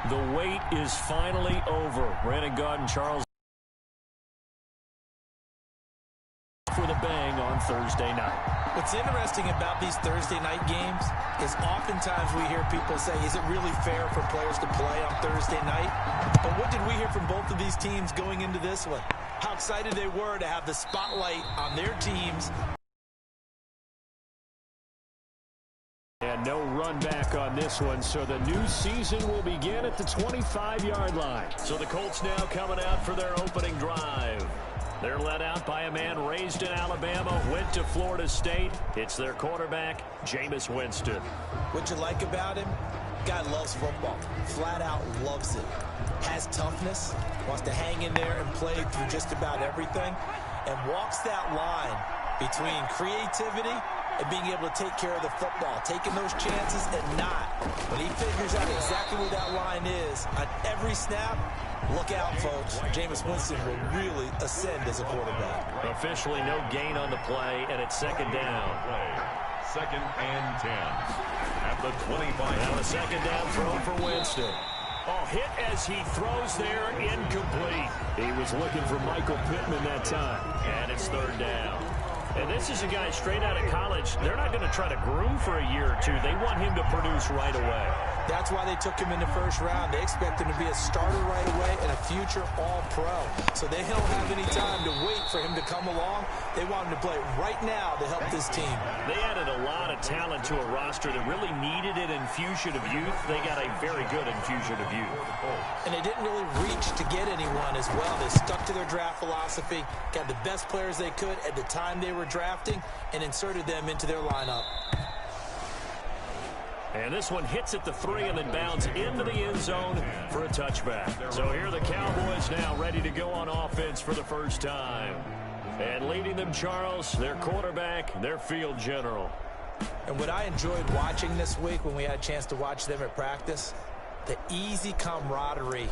The wait is finally over. Brandon Gaudin, Charles with a bang on Thursday night. What's interesting about these Thursday night games is oftentimes we hear people say, is it really fair for players to play on Thursday night? But what did we hear from both of these teams going into this one? How excited they were to have the spotlight on their teams. And no run back on this one, so the new season will begin at the 25-yard line. So the Colts now coming out for their opening drive. They're led out by a man raised in Alabama, went to Florida State. It's their quarterback, Jameis Winston. What you like about him? Guy loves football. Flat out loves it. Has toughness, wants to hang in there and play through just about everything, and walks that line between creativity and being able to take care of the football, taking those chances and not. When he figures out exactly where that line is on every snap, look out, folks. Jameis Winston will really ascend as a quarterback. Officially no gain on the play, and it's second down. Second and 10 at the 25. Now a second down throw for Winston. Oh, hit as he throws there, incomplete. He was looking for Michael Pittman that time, and it's third down. And this is a guy straight out of college. They're not going to try to groom for a year or two. They want him to produce right away. That's why they took him in the first round. They expect him to be a starter right away and a future all-pro. So they don't have any time to wait for him to come along. They want him to play right now to help this team. They added a lot of talent to a roster that really needed an infusion of youth. They got a very good infusion of youth. And they didn't really reach to get anyone as well. They stuck to their draft philosophy, got the best players they could at the time they were drafting, and inserted them into their lineup. And this one hits at the 3 and then bounds into the end zone for a touchback. So here are the Cowboys now ready to go on offense for the first time. And leading them, Charles, their quarterback, their field general. And what I enjoyed watching this week when we had a chance to watch them at practice, the easy camaraderie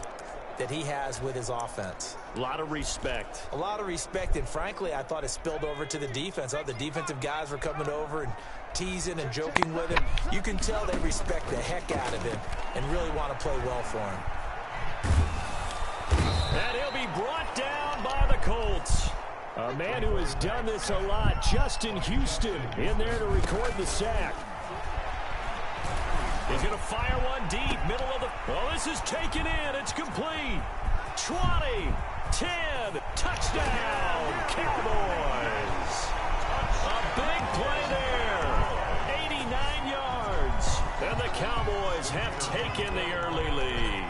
that he has with his offense. A lot of respect. A lot of respect, and frankly, I thought it spilled over to the defense. The defensive guys were coming over and teasing and joking with him. You can tell they respect the heck out of him and really want to play well for him. And he'll be brought down by the Colts. A man who has done this a lot, Justin Houston, in there to record the sack. He's going to fire one deep, middle of the... Oh, this is taken in. It's complete. 20, 10, touchdown, Cowboys. A big play there. 89 yards. And the Cowboys have taken the early lead.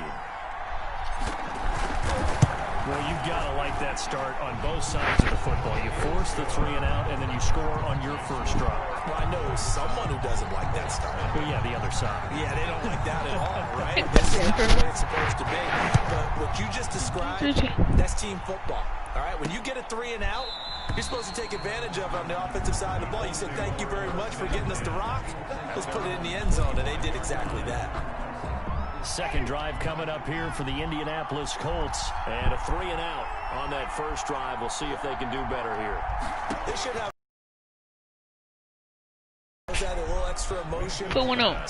Well, you've got to like that start on both sides of the football. You force the 3 and out, and then you score on your first drive. Well, I know someone who doesn't like that start. Well, yeah, the other side. Yeah, they don't like that at all, right? That's not the way it's supposed to be. But what you just described, that's team football. All right, when you get a 3 and out, you're supposed to take advantage of it on the offensive side of the ball. You said, thank you very much for getting us the rock. Let's put it in the end zone, and they did exactly that. Second drive coming up here for the Indianapolis Colts. And a 3 and out on that first drive. We'll see if they can do better here. They should have a little extra emotion. So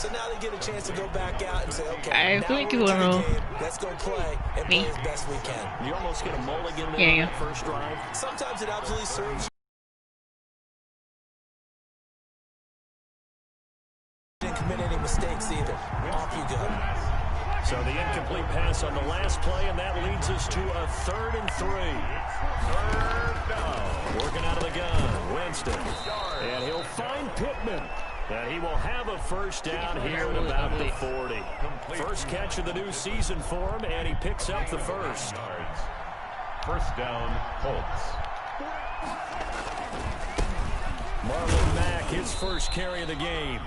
now they get a chance to go back out and say, okay, now we're into the game. Let's go play and play as best we can. You almost get a mulligan there on that first drive. Sometimes it absolutely serves you. Didn't commit any mistakes either. Off you go. So the incomplete pass on the last play, and that leads us to a 3rd and 3. Third down. Working out of the gun, Winston. And he'll find Pittman. And he will have a first down here at about the 40. First catch of the new season for him, and he picks up the first. First down, Colts. Marlon Mack, his first carry of the game.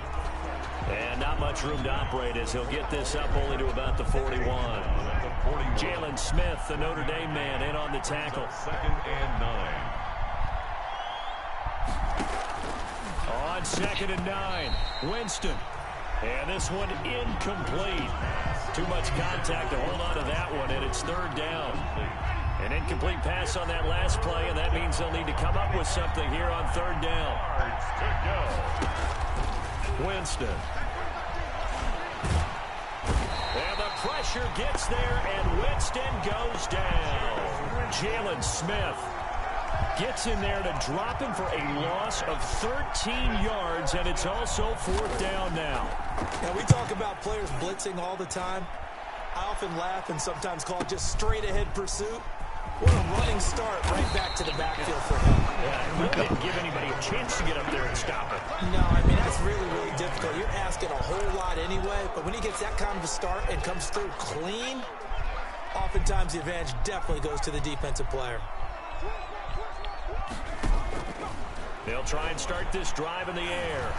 And not much room to operate as he'll get this up only to about the 41. Jalen Smith, the Notre Dame man, in on the tackle. 2nd and 9. On 2nd and 9, Winston. And this one incomplete. Too much contact to hold on to that one, and it's 3rd down. An incomplete pass on that last play, and that means they'll need to come up with something here on 3rd down. Winston. And the pressure gets there, and Winston goes down. Jalen Smith gets in there to drop him for a loss of 13 yards, and it's also 4th down now. Now, we talk about players blitzing all the time. I often laugh and sometimes call it just straight-ahead pursuit. What a running start right back to the backfield for him. Yeah, he didn't give anybody a chance to get up there and stop it. No, I mean, that's really, really difficult. You're asking a whole lot anyway, but when he gets that kind of a start and comes through clean, oftentimes the advantage definitely goes to the defensive player. They'll try and start this drive in the air.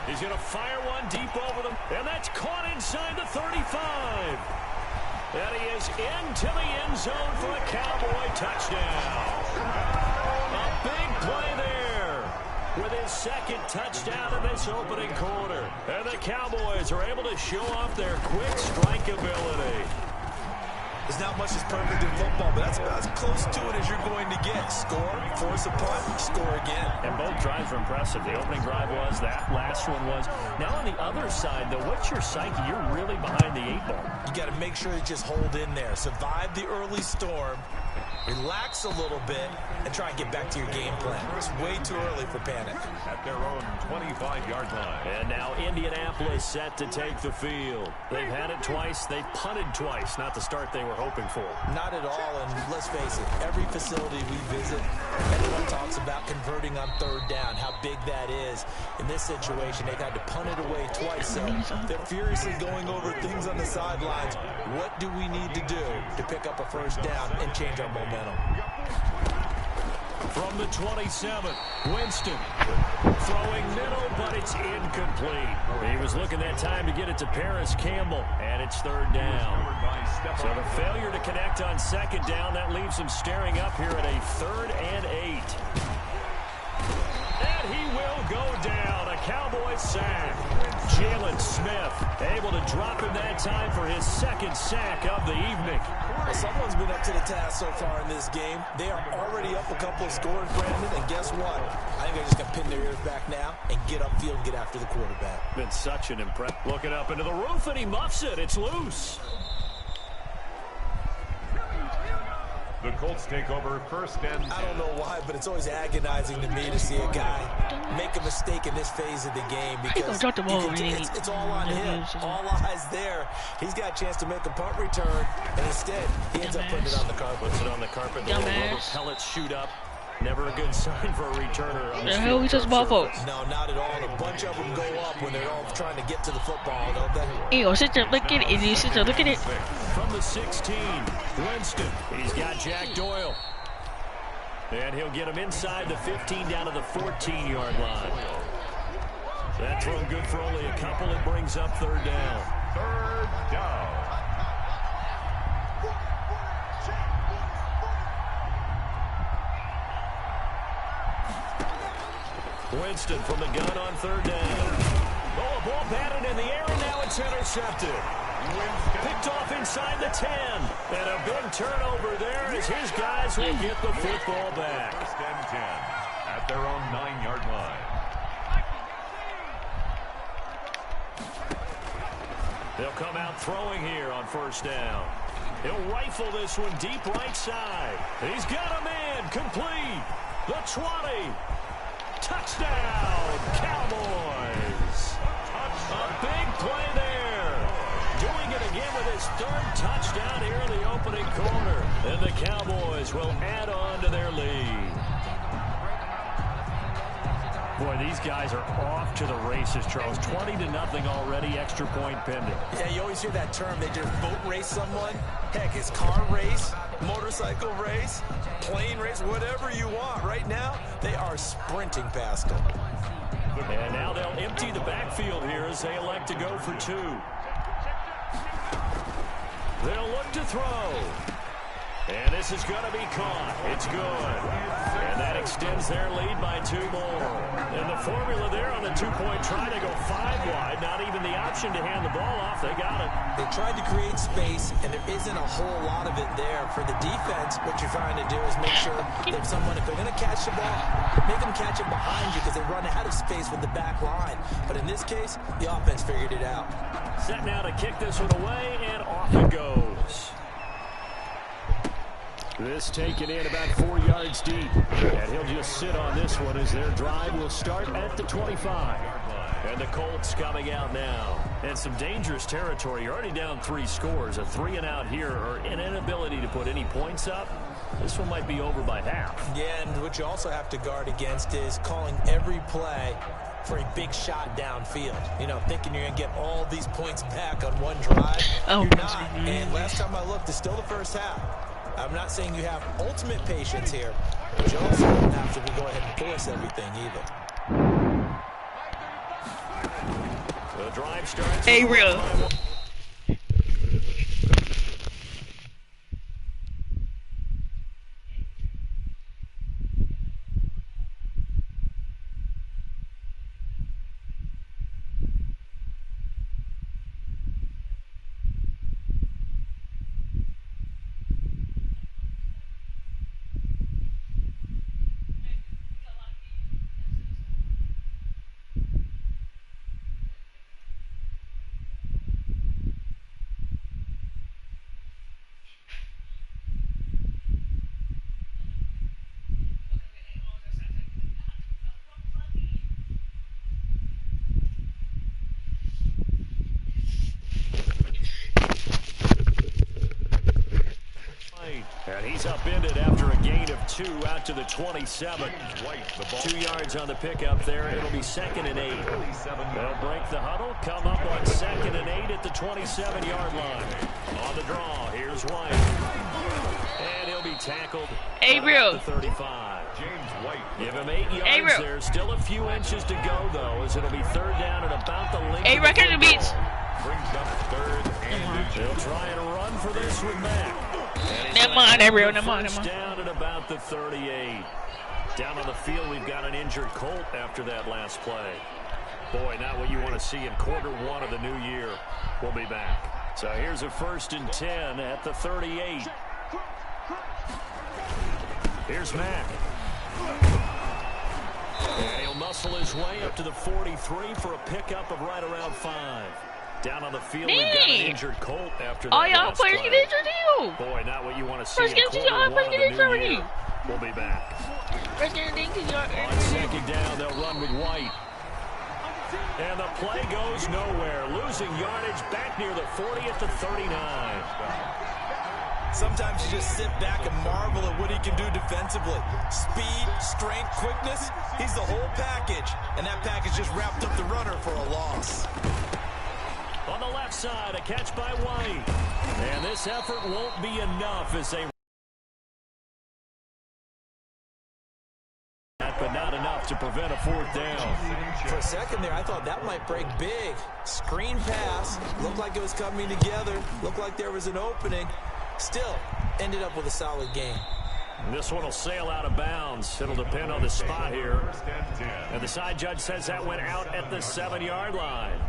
He's going to fire one deep over them, and that's caught inside the 35. And he is into the end zone for a Cowboy touchdown. A big play there with his 2nd touchdown in this opening quarter. And the Cowboys are able to show off their quick strike ability. There's not much that's perfect in football, but that's about as close to it as you're going to get. Score, force a punt, score again. And both drives were impressive. The opening drive was, that last one was. Now on the other side, though, what's your psyche? You're really behind the 8 ball. You got to make sure you just hold in there. Survive the early storm, relax a little bit, and try and get back to your game plan. It's way too early for panic. At their own 25-yard line. And now Indianapolis set to take the field. They've had it twice. They've punted twice. Not the start they were hoping for. Not at all, and let's face it, every facility we visit, everyone talks about converting on 3rd down, how big that is. In this situation, they've had to punt it away twice, so they're furiously going over things on the sidelines. What do we need to do to pick up a 1st down and change our momentum? From the 27, Winston throwing middle, but it's incomplete. He was looking that time to get it to Paris Campbell, and it's 3rd down. So the failure to connect on 2nd down, that leaves him staring up here at a 3rd and 8. And he will go down. A Cowboy sack. Jalen Smith able to drop him that time for his 2nd sack of the evening. Well, someone's been up to the task so far in this game. They are already up a couple of scores, Brandon, and guess what? I think they're just going to pin their ears back now and get upfield and get after the quarterback. Been such an impress. Looking up into the roof, and he muffs it. It's loose. The Colts take over 1st and 10. I don't know why, but it's always agonizing to me to see a guy make a mistake in this phase of the game because it's all on him. All eyes there. He's got a chance to make a punt return, and instead, he ends up putting it on the carpet. Puts it on the carpet. The rubber pellets shoot up. Never a good sign for a returner. The hell is this ball for? No, not at all. And a bunch of them go up when they're all trying to get to the football, don't they? Hey, look at it. And you sit there, look at it. From the 16, Winston. He's got Jack Doyle. And he'll get him inside the 15 down to the 14-yard line. That throw good for only a couple. It brings up 3rd down. 3rd down. Winston from the gun on 3rd down. Oh, a ball batted in the air, and now it's intercepted. Picked off inside the 10. And a big turnover there as his guys will get the football back. 1st and 10 at their own 9-yard line. They'll come out throwing here on 1st down. He'll rifle this one deep right side. He's got a man complete. The 20. Touchdown, Cowboys. A big play there. Doing it again with his 3rd touchdown here in the opening quarter. And the Cowboys will add on to their lead. Boy, these guys are off to the races, Charles. 20-0 already, extra point pending. Yeah, you always hear that term. They just boat race someone. Heck, it's car race, motorcycle race, plane race, whatever you want. Right now, they are sprinting past them. And now they'll empty the backfield here as they elect to go for 2. They'll look to throw. And this is going to be caught. It's good. And that extends their lead by 2 more. And the formula there on the two-point try to go 5 wide. Not even the option to hand the ball off. They got it. They tried to create space, and there isn't a whole lot of it there. For the defense, what you're trying to do is make sure that someone, if they're going to catch the ball, make them catch it behind you because they run out of space with the back line. But in this case, the offense figured it out. Set now to kick this one away, and off it goes. This taken in about 4 yards deep. And he'll just sit on this one as their drive will start at the 25. And the Colts coming out now. And some dangerous territory. You're already down 3 scores. A 3 and out here, or an inability to put any points up. This one might be over by half. Yeah, and what you also have to guard against is calling every play for a big shot downfield. You know, thinking you're going to get all these points back on one drive. You're not. And last time I looked, it's still the first half. I'm not saying you have ultimate patience here, but you also don't have to go ahead and force everything either. The drive starts. Hey, real. And he's upended after a gain of 2 out to the 27. 2 yards on the pickup there. It'll be 2nd and 8. They'll break the huddle, come up on 2nd and 8 at the 27-yard line. On the draw, here's White. And he'll be tackled at the 35. James White. Give him 8 yards there. Still a few inches to go, though, as it'll be 3rd down and about the length of the football. Brings up 3rd and 2. They'll try and run for this with Mack. Never mind. Down at about the 38. Down on the field, we've got an injured Colt after that last play. Boy, not what you want to see in Q1 of the new year. We'll be back. So here's a 1st and 10 at the 38. Here's Mack. And he'll muscle his way up to the 43 for a pickup of right around 5. Down on the field, we've got an injured Colt after that. All y'all players get injured too. Boy, not what you want to see in Q1 of the new year. We'll be back. On 2nd down, they'll run with White. And the play goes nowhere. Losing yardage back near the 40 at the 39. Sometimes you just sit back and marvel at what he can do defensively. Speed, strength, quickness, he's the whole package. And that package just wrapped up the runner for a loss. On the left side, a catch by White. And this effort won't be enough as they... But not enough to prevent a 4th down. For a second there, I thought that might break big. Screen pass. Looked like it was coming together. Looked like there was an opening. Still, ended up with a solid game. This one will sail out of bounds. It'll depend on the spot here. And the side judge says that went out at the 7-yard line.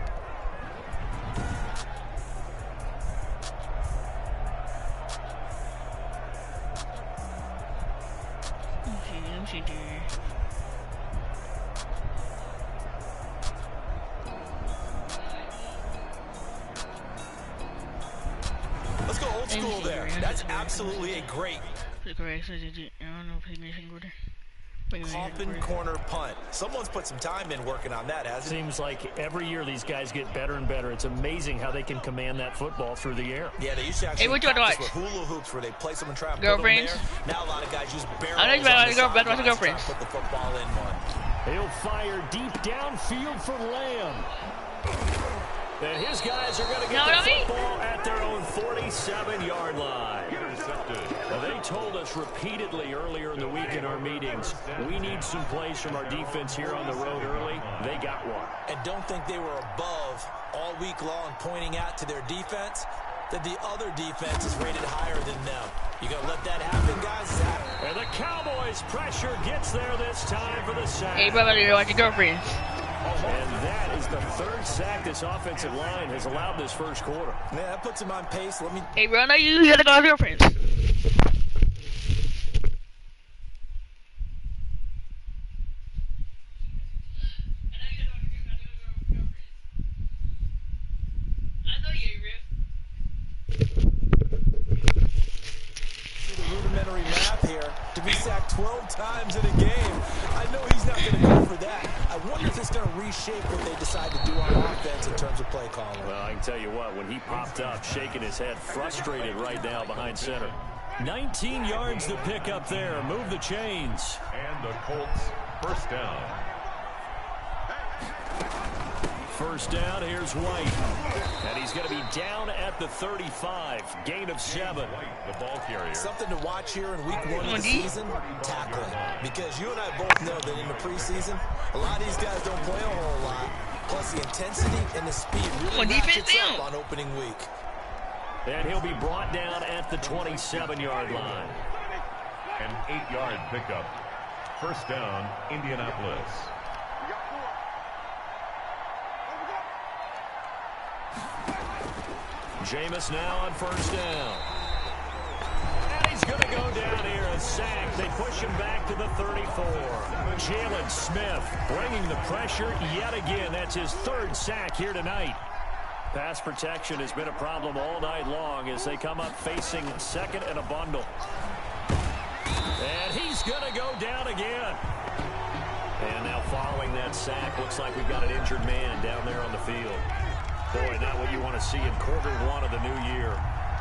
Let's go old school there. That's absolutely a great hopping corner punt. Someone's put some time in working on that, hasn't it? Seems like every year these guys get better and better. It's amazing how they can command that football through the air. Yeah, they used to actually practice with hula hoops where they place them and try to put them there. Now a lot of guys use barrels on the sidelines trying to put the football in one. He'll fire deep downfield for Lamb. And his guys are going to get the football at their own 47-yard line. Now, they told us repeatedly earlier in the week in our meetings, we need some plays from our defense here on the road early. They got one. And don't think they were above all week long pointing out to their defense. that the other defense is rated higher than them. You gonna let that happen, guys? And the Cowboys' pressure gets there this time for the sack. Hey, brother, you like your girlfriend? And that is the third sack this offensive line has allowed this first quarter. Yeah, that puts him on pace. Hey, bro, I know you gotta go with girlfriends. Rudimentary math here. To be sacked 12 times in a game, I know he's not going to go for that. I wonder if it's going to reshape what they decide to do on offense in terms of play calling. Well, I can tell you what, when he popped up, shaking his head, frustrated right now behind center. 19 yards to pick up there. Move the chains. And the Colts first down. First down, here's White. And he's going to be down at the 35. Gain of 7. White, the ball carrier. Something to watch here in week 1 of the season, tackling. Because you and I both know that in the preseason, a lot of these guys don't play a whole lot. Plus the intensity and the speed really ratchets up on opening week. And he'll be brought down at the 27-yard line. An 8-yard pickup. First down, Indianapolis. Jameis now on first down. And he's going to go down here, a sack. They push him back to the 34. Jalen Smith bringing the pressure yet again. That's his third sack here tonight. Pass protection has been a problem all night long as they come up facing second and a bundle. And he's going to go down again. And now following that sack, looks like we've got an injured man down there on the field. Boy, not what you want to see in quarter 1 of the new year.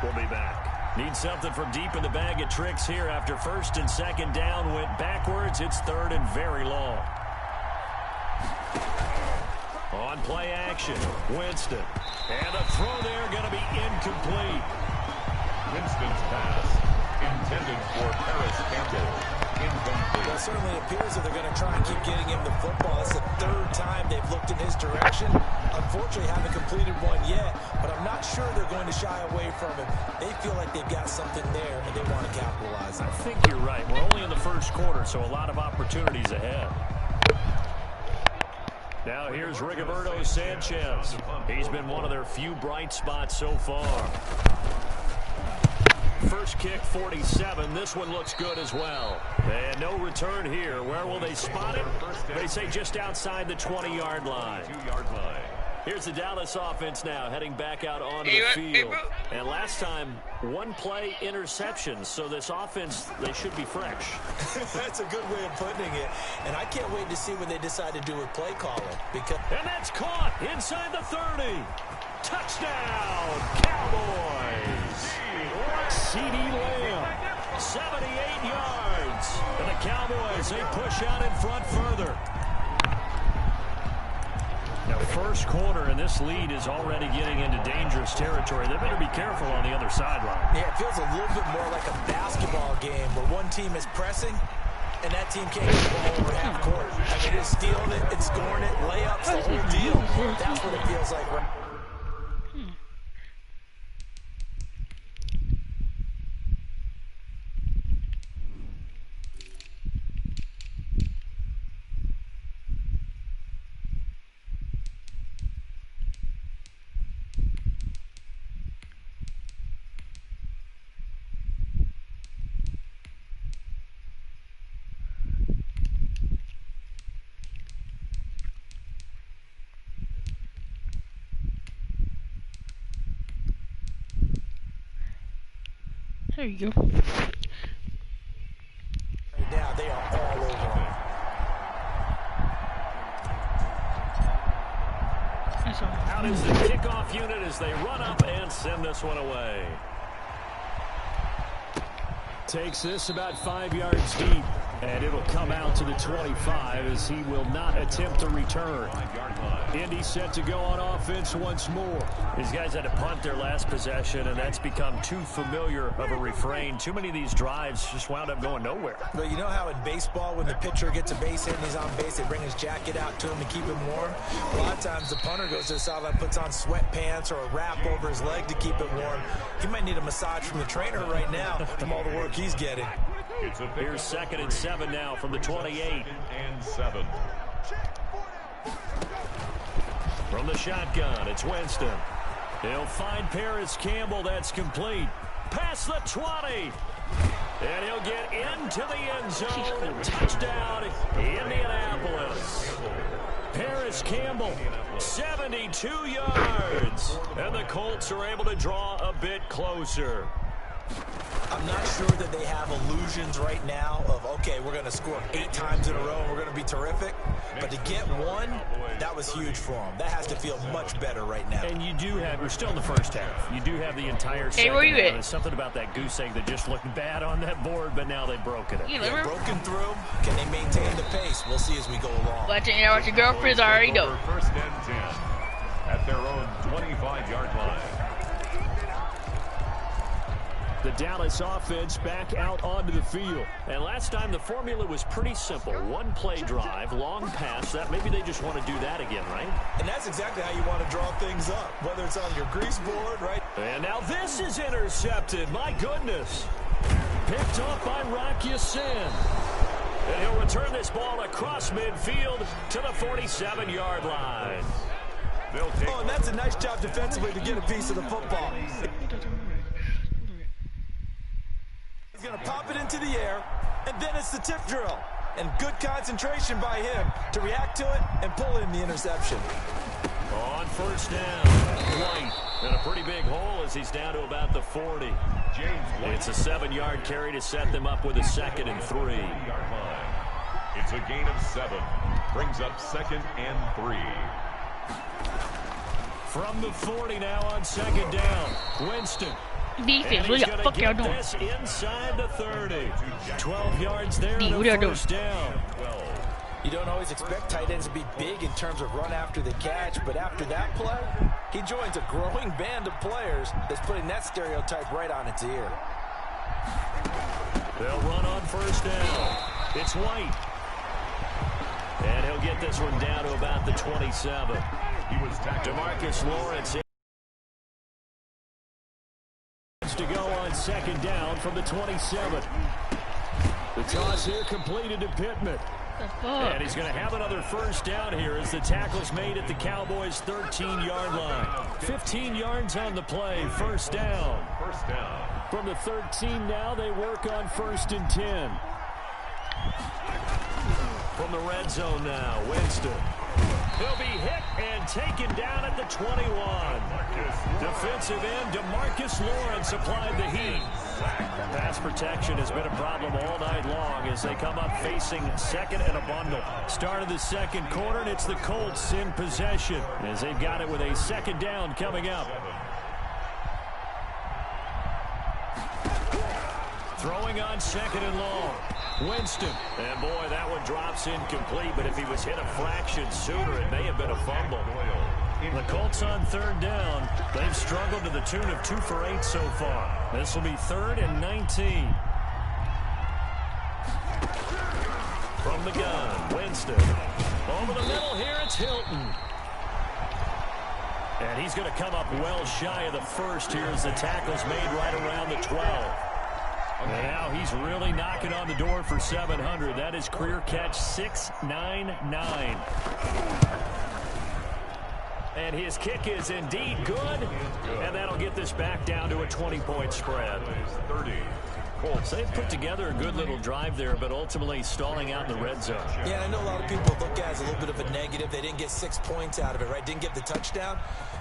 We'll be back. Need something from deep in the bag of tricks here after first and second down went backwards. It's third and very long. On play action, Winston. And the throw there going to be incomplete. Winston's pass intended for Paris Campbell. Incomplete. Well, it certainly appears that they're going to try and keep getting him the football. That's the third time they've looked in his direction. Unfortunately, haven't completed one yet, but I'm not sure they're going to shy away from him. They feel like they've got something there, and they want to capitalize on it. I think you're right. We're only in the first quarter, so a lot of opportunities ahead. Now here's Rigoberto Sanchez. He's been one of their few bright spots so far. First kick, 47. This one looks good as well. And no return here. Where will they spot him? They say just outside the 20-yard line. 2-yard line. Here's the Dallas offense now heading back out onto the field. And last time, one play interceptions. So this offense, they should be fresh. That's a good way of putting it. And I can't wait to see what they decide to do with play calling. And that's caught inside the 30. Touchdown, Cowboys. C.D. Lamb, 78 yards. And the Cowboys, they push out in front further. Now, first quarter, and this lead is already getting into dangerous territory. They better be careful on the other sideline. Yeah, it feels a little bit more like a basketball game where one team is pressing and that team can't get the ball over half court. I mean, it's stealing it, it's scoring it, layups, the whole deal. That's what it feels like. There you go. Right now, they are all over him. Out is the kickoff unit as they run up and send this one away. Takes this about 5 yards deep. And it'll come out to the 25 as he will not attempt to return. Indy set to go on offense once more. These guys had to punt their last possession, and that's become too familiar of a refrain. Too many of these drives just wound up going nowhere. But you know how in baseball, when the pitcher gets a base hit and he's on base, they bring his jacket out to him to keep him warm? A lot of times the punter goes to the sideline, puts on sweatpants or a wrap over his leg to keep it warm. He might need a massage from the trainer right now from all the work he's getting. Here's 2nd and 7 now from the 28. 2nd and 7. From the shotgun, it's Winston. He'll find Paris Campbell. That's complete. Past the 20. And he'll get into the end zone. Touchdown, Indianapolis. Paris Campbell, 72 yards. And the Colts are able to draw a bit closer. I'm not sure that they have illusions right now of, okay, we're going to score 8 times in a row and we're going to be terrific. But to get one, that was huge for them. That has to feel much better right now. And you do have, we're still in the first half. You do have the entire second where you half. at? There's something about that goose egg that just looked bad on that board, but now they've broken it. Yeah, broken through. Can they maintain the pace? We'll see as we go along. Watch your girlfriends already know. 1st and 10 at their own 25-yard line. The Dallas offense back out onto the field. And last time the formula was pretty simple. One play drive, long pass. That maybe they just want to do that again, right? And that's exactly how you want to draw things up, whether it's on your grease board, right? And now this is intercepted. My goodness. Picked off by Rock Ya-Sin. And he'll return this ball across midfield to the 47-yard line. Oh, and that's a nice job defensively to get a piece of the football. He's going to pop it into the air, and then it's the tip drill. And good concentration by him to react to it and pull in the interception. On 1st down, White in a pretty big hole as he's down to about the 40. It's a 7-yard carry to set them up with a 2nd and 3. It's a gain of 7. Brings up 2nd and 3. From the 40 now on 2nd down, Winston. Defense, what the fuck y'all doing? Inside the 30. 12 yards there. D, what y'all doing? Down. You don't always expect tight ends to be big in terms of run after the catch, but after that play, he joins a growing band of players that's putting that stereotype right on its ear. They'll run on 1st down. It's White. And he'll get this one down to about the 27. He was tackled. DeMarcus Lawrence to go on 2nd down from the 27. The toss here completed to Pittman. And he's going to have another 1st down here as the tackle's made at the Cowboys' 13-yard line. 15 yards on the play, 1st down. 1st down. From the 13 now, they work on 1st and 10. From the red zone now, Winston. He'll be hit and taken down at the 21. Defensive end DeMarcus Lawrence applied the heat. Pass protection has been a problem all night long as they come up facing 2nd and a bundle. Start of the 2nd quarter, and it's the Colts in possession as they've got it with a 2nd down coming up. Throwing on 2nd and long. Winston. And boy, that one drops incomplete, but if he was hit a fraction sooner, it may have been a fumble. The Colts on 3rd down. They've struggled to the tune of 2 for 8 so far. This will be 3rd and 19. From the gun, Winston. Over the middle here, it's Hilton. And he's going to come up well shy of the 1st here as the tackle's made right around the 12. And now he's really knocking on the door for 700. That is career catch 699. And his kick is indeed good. And that'll get this back down to a 20-point spread. 30. Colts, they've put together a good little drive there, but ultimately stalling out in the red zone. Yeah, I know a lot of people look at it as a little bit of a negative. They didn't get 6 points out of it, right? Didn't get the touchdown.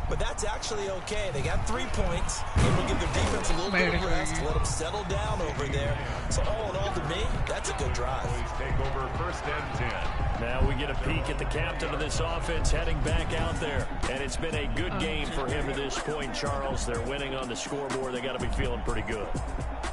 But that's actually okay. They got 3 points. Able to give their defense a little bit of rest, let them settle down over there. So all in all, to me, that's a good drive. Take over 1st and 10. Now we get a peek at the captain of this offense heading back out there. And it's been a good game for him to this point, Charles. They're winning on the scoreboard. They got to be feeling pretty good.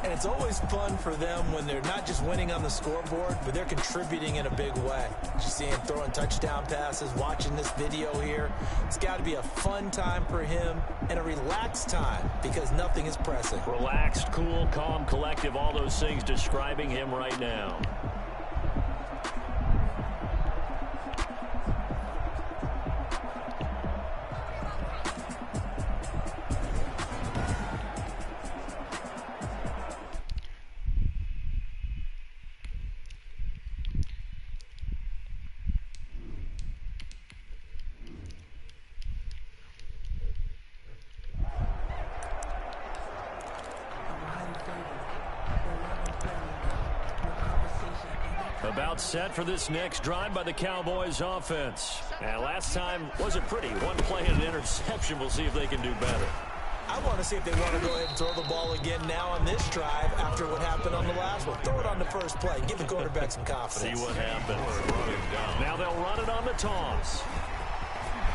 And it's always fun for them when they're not just winning on the scoreboard, but they're contributing in a big way. You see him throwing touchdown passes, watching this video here. It's got to be a fun time for him and a relaxed time because nothing is pressing. Relaxed, cool, calm, collective, all those things describing him right now. About set for this next drive by the Cowboys offense. And last time wasn't pretty. One play and an interception. We'll see if they can do better. I want to see if they want to go ahead and throw the ball again now on this drive after what happened on the last one. Throw it on the first play. Give the quarterback some confidence. See what happens. Now they'll run it on the toss.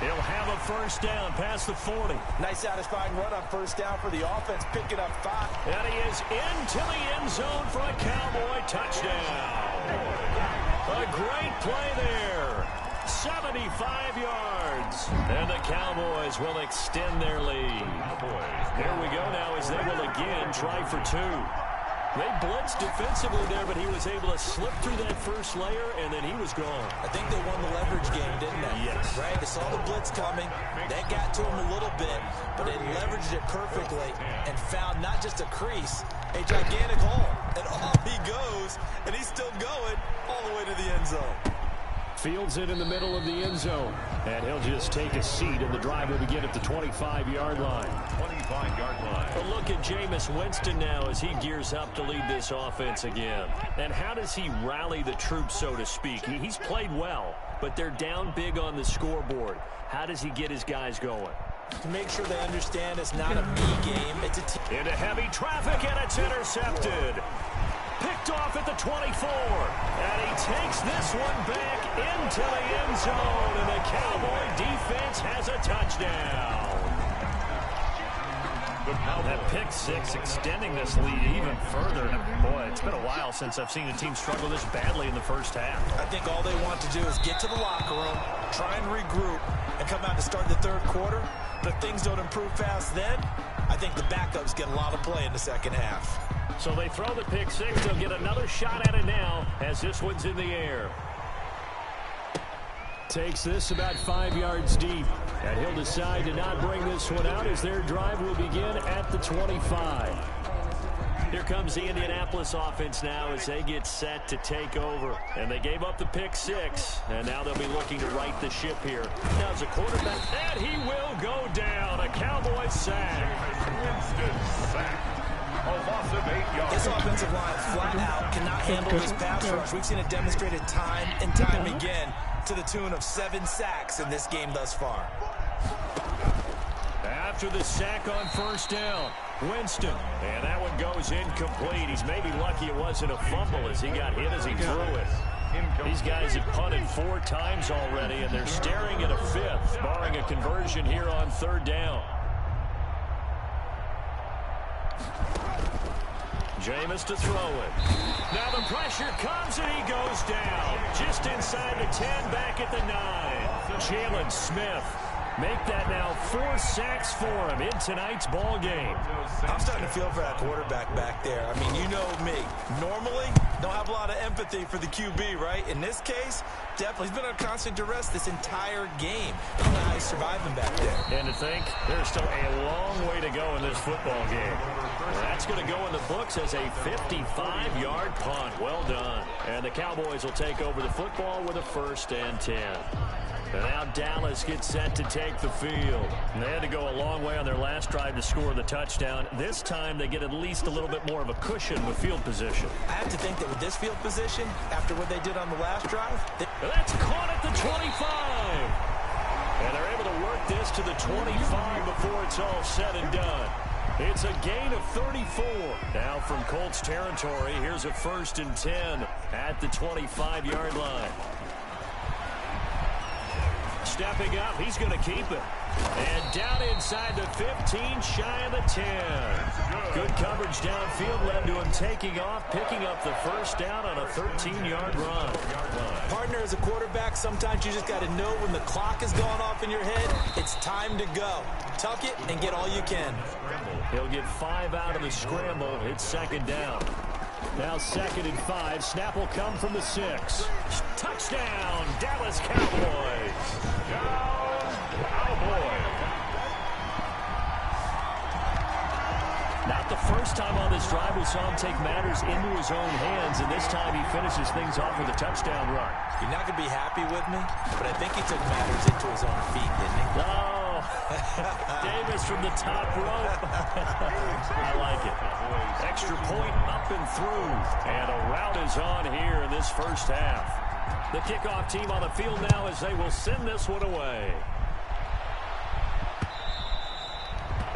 He'll have a first down past the 40. Nice satisfying run on first down for the offense. Picking up 5. And he is into the end zone for a Cowboy touchdown. A great play there. 75 yards. And the Cowboys will extend their lead. Here we go now as they will again try for 2. They blitzed defensively there, but he was able to slip through that first layer, and then he was gone. I think they won the leverage game, didn't they? Yes. Right? They saw the blitz coming. That got to him a little bit, but they leveraged it perfectly and found not just a crease, a gigantic hole. And off he goes, and he's still going all the way to the end zone. Fields it in the middle of the end zone. And he'll just take a seat, and the drive will begin at the 25-yard line. 25-yard line. A look at Jameis Winston now as he gears up to lead this offense again. And how does he rally the troops, so to speak? He's played well, but they're down big on the scoreboard. How does he get his guys going? To make sure they understand it's not a me game, it's a team. Into heavy traffic, and it's intercepted. Picked off at the 24. And he takes this one back into the end zone. And the Cowboy defense has a touchdown. That pick six extending this lead even further. Boy, it's been a while since I've seen a team struggle this badly in the first half. I think all they want to do is get to the locker room, try and regroup, and come out to start the third quarter. But if things don't improve fast then, I think the backups get a lot of play in the second half. So they throw the pick six. They'll get another shot at it now as this one's in the air. Takes this about 5 yards deep. And he'll decide to not bring this one out as their drive will begin at the 25. Here comes the Indianapolis offense now as they get set to take over. And they gave up the pick six. And now they'll be looking to right the ship here. Now as a quarterback, and he will go down. A Cowboy sack. Winston sack. This offensive line flat out cannot handle this pass rush. We've seen it demonstrated time and time again to the tune of 7 sacks in this game thus far. After the sack on first down, Winston. And that one goes incomplete. He's maybe lucky it wasn't a fumble as he got hit as he threw it. These guys have punted 4 times already, and they're staring at a 5th, barring a conversion here on third down. Jameis to throw it. Now the pressure comes and he goes down. Just inside the 10, back at the 9. Jalen Smith. Make that now 4 sacks for him in tonight's ball game. I'm starting to feel for that quarterback back there. I mean, you know me. Normally, don't have a lot of empathy for the QB, right? In this case, definitely. He's been under constant duress this entire game. I don't know how he's surviving back there. And to think, there's still a long way to go in this football game. That's going to go in the books as a 55-yard punt. Well done. And the Cowboys will take over the football with a 1st and 10. And now Dallas gets set to take the field. And they had to go a long way on their last drive to score the touchdown. This time they get at least a little bit more of a cushion with field position. I have to think that with this field position, after what they did on the last drive... That's caught at the 25. And they're able to work this to the 25 before it's all said and done. It's a gain of 34. Now from Colts territory, here's a 1st and 10 at the 25-yard line. stepping up. He's going to keep it. And down inside the 15, shy of the 10. Good coverage downfield led to him taking off, picking up the first down on a 13-yard run. Partner, as a quarterback, sometimes you just got to know when the clock is going off in your head, it's time to go. Tuck it and get all you can. He'll get 5 out of the scramble. It's second down. Now 2nd and 5. Snap will come from the 6. Touchdown, Dallas Cowboys. Not the first time on this drive we saw him take matters into his own hands, and this time he finishes things off with a touchdown run. You're not going to be happy with me, but I think he took matters into his own feet, didn't he? Oh, Davis from the top rope. I like it. Extra point up and through, and a rout is on here in this first half. The kickoff team on the field now as they will send this one away.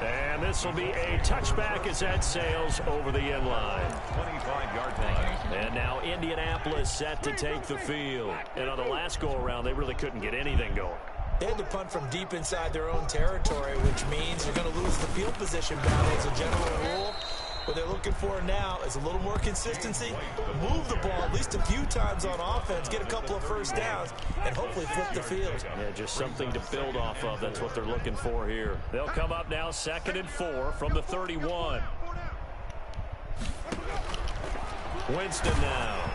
And this will be a touchback as that sails over the end line. 25-yard line. And now Indianapolis set to take the field. And on the last go-around, they really couldn't get anything going. They had to punt from deep inside their own territory, which means you're going to lose the field position battle as a general rule. What they're looking for now is a little more consistency, move the ball at least a few times on offense, get a couple of first downs, and hopefully flip the field. Yeah, just something to build off of. That's what they're looking for here. They'll come up now 2nd and 4 from the 31. Winston now.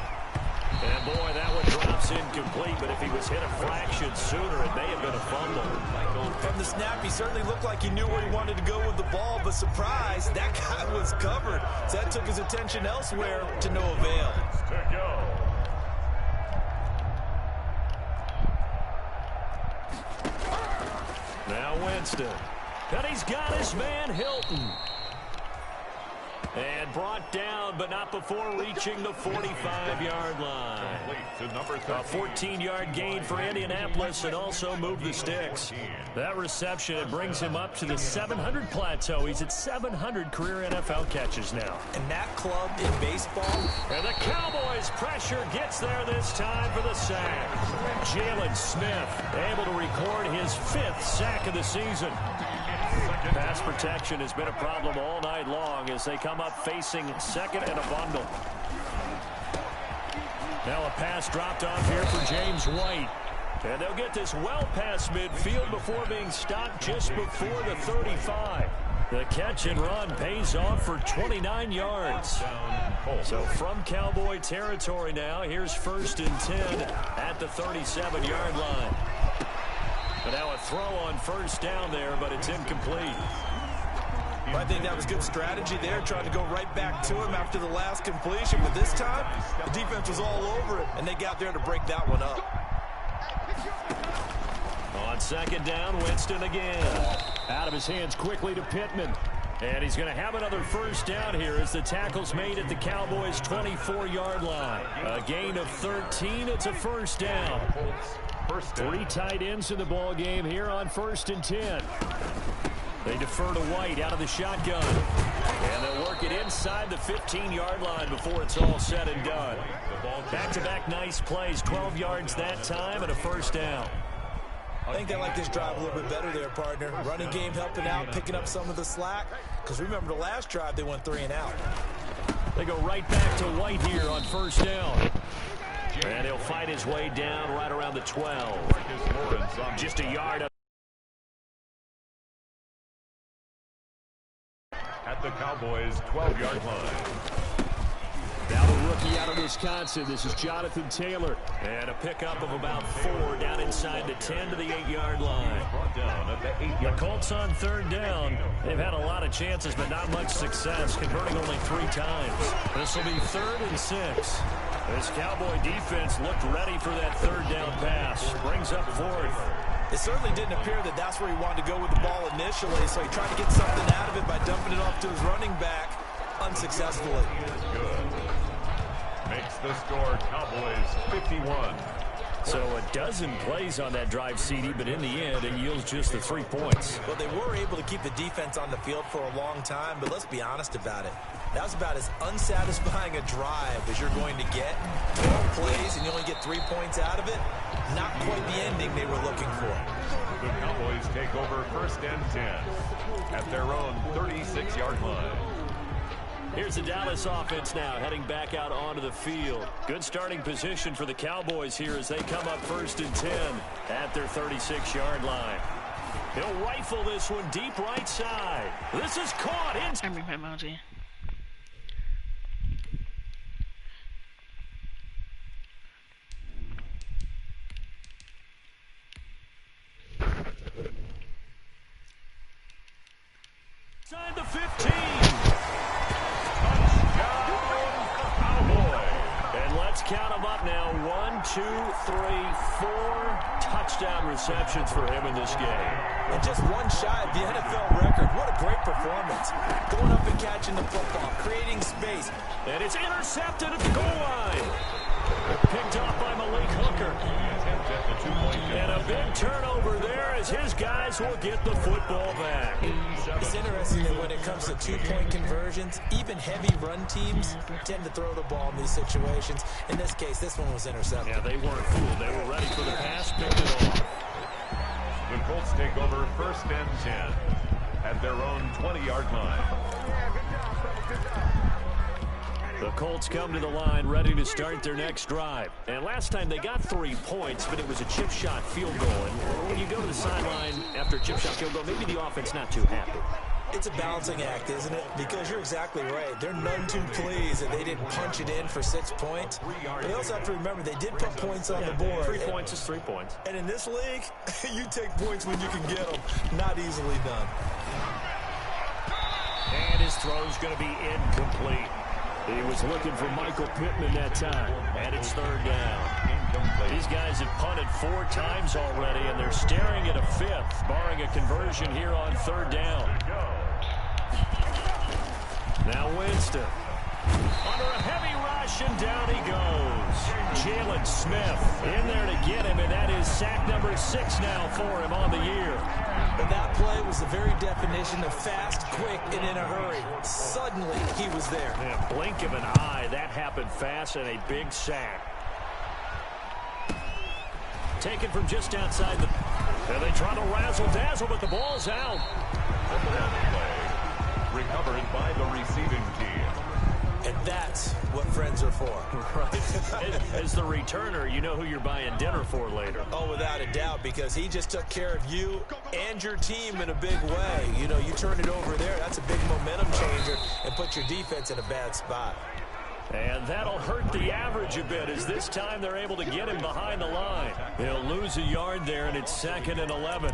And boy, that one drops incomplete, but if he was hit a fraction sooner, it may have been a fumble. From the snap, he certainly looked like he knew where he wanted to go with the ball, but surprise, that guy was covered. So that took his attention elsewhere to no avail. Now Winston. And he's got his man Hilton. And brought down, but not before reaching the 45-yard line. A 14-yard gain for Indianapolis and also moved the sticks. That reception, it brings him up to the 700 plateau. He's at 700 career NFL catches now. And that club in baseball. And the Cowboys' pressure gets there this time for the sack. Jalen Smith able to record his 5th sack of the season. Pass protection has been a problem all night long as they come up facing 2nd and a bundle. Now a pass dropped off here for James White. And they'll get this well past midfield before being stopped just before the 35. The catch and run pays off for 29 yards. So from Cowboy territory now, here's 1st and 10 at the 37-yard line. But now a throw on 1st down there, but it's incomplete. Well, I think that was good strategy there, trying to go right back to him after the last completion. But this time, the defense was all over it, and they got there to break that one up. On 2nd down, Winston again. Out of his hands quickly to Pittman. And he's going to have another 1st down here as the tackle's made at the Cowboys' 24-yard line. A gain of 13. It's a 1st down. 3 tight ends in the ball game here on 1st and 10. They defer to White out of the shotgun. And they'll work it inside the 15-yard line before it's all said and done. Back-to-back nice plays, 12 yards that time and a 1st down. I think they like this drive a little bit better there, partner. Running game helping out, picking up some of the slack. Because remember the last drive, they went 3 and out. They go right back to White here on 1st down. And he'll fight his way down right around the 12. Just a yard up. At the Cowboys' 12-yard line. Now the rookie out of Wisconsin. This is Jonathan Taylor. And a pickup of about 4 down inside the 10 to the 8-yard line. The Colts on 3rd down. They've had a lot of chances, but not much success, converting only 3 times. This will be 3rd and 6. This Cowboy defense looked ready for that 3rd down pass. Brings up 4th. It certainly didn't appear that that's where he wanted to go with the ball initially, so he tried to get something out of it by dumping it off to his running back unsuccessfully. Good. Makes the score Cowboys 51. So a dozen plays on that drive, CD, but in the end, it yields just the 3 points. Well, they were able to keep the defense on the field for a long time, but let's be honest about it. That was about as unsatisfying a drive as you're going to get. 12 plays and you only get 3 points out of it. not quite the ending they were looking for. The Cowboys take over 1st and 10 at their own 36-yard line. Here's the Dallas offense now, heading back out onto the field. Good starting position for the Cowboys here as they come up 1st and 10 at their 36-yard line. He'll rifle this one deep right side. This is caught in. I remember Mountie. Inside the 15. And let's count them up now. 1, 2, 3, 4 touchdown receptions for him in this game. And just one shy of the NFL record. What a great performance. Going up and catching the football, creating space. And it's intercepted at the goal line. Picked off by Malik Hooker. And a big turnover there as his guys will get the football back. It's interesting that when it comes to two-point conversions, even heavy run teams tend to throw the ball in these situations. In this case, this one was intercepted. Yeah, they weren't fooled. They were ready for the pass, picked it off. The Colts take over 1st and 10 at their own 20-yard line. The Colts come to the line ready to start their next drive. And last time they got 3 points, but it was a chip shot field goal. And when you go to the sideline after a chip shot field goal, maybe the offense not too happy. It's a balancing act, isn't it? Because you're exactly right. They're none too pleased that they didn't punch it in for 6 points. But they also have to remember they did put points on the board. 3 points is 3 points. And in this league, you take points when you can get them. Not easily done. And his throw's going to be incomplete. He was looking for Michael Pittman that time. And it's 3rd down. These guys have punted 4 times already, and they're staring at a 5th, barring a conversion here on 3rd down. Now Winston. Under a heavy rush, and down he goes. Jalen Smith in there to get him, and that is sack number 6 now for him on the year. But that play was the very definition of fast, quick, and in a hurry. Suddenly, he was there. Yeah, blink of an eye. That happened fast, and a big sack. Taken from just outside the... And they try to razzle-dazzle, but the ball's out. Recovered by the receiving team. And that's what friends are for. Right. As the returner, you know who you're buying dinner for later. Oh, without a doubt, because he just took care of you and your team in a big way. You know, you turn it over there, that's a big momentum changer, and put your defense in a bad spot. And that'll hurt the average a bit as this time they're able to get him behind the line. They'll lose a yard there, and it's 2nd and 11.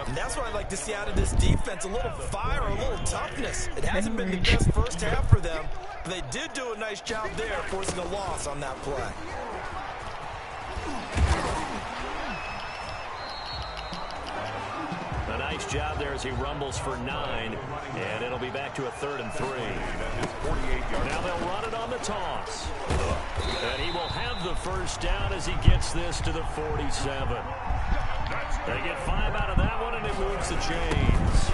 And that's what I'd like to see out of this defense, a little fire, a little toughness. It hasn't been the best first half for them, but they did do a nice job there, forcing a loss on that play. A nice job there as he rumbles for 9, and it'll be back to a 3rd and 3. Now they'll run it on the toss. And he will have the first down as he gets this to the 47. They get 5 out of that one, and it moves the chains.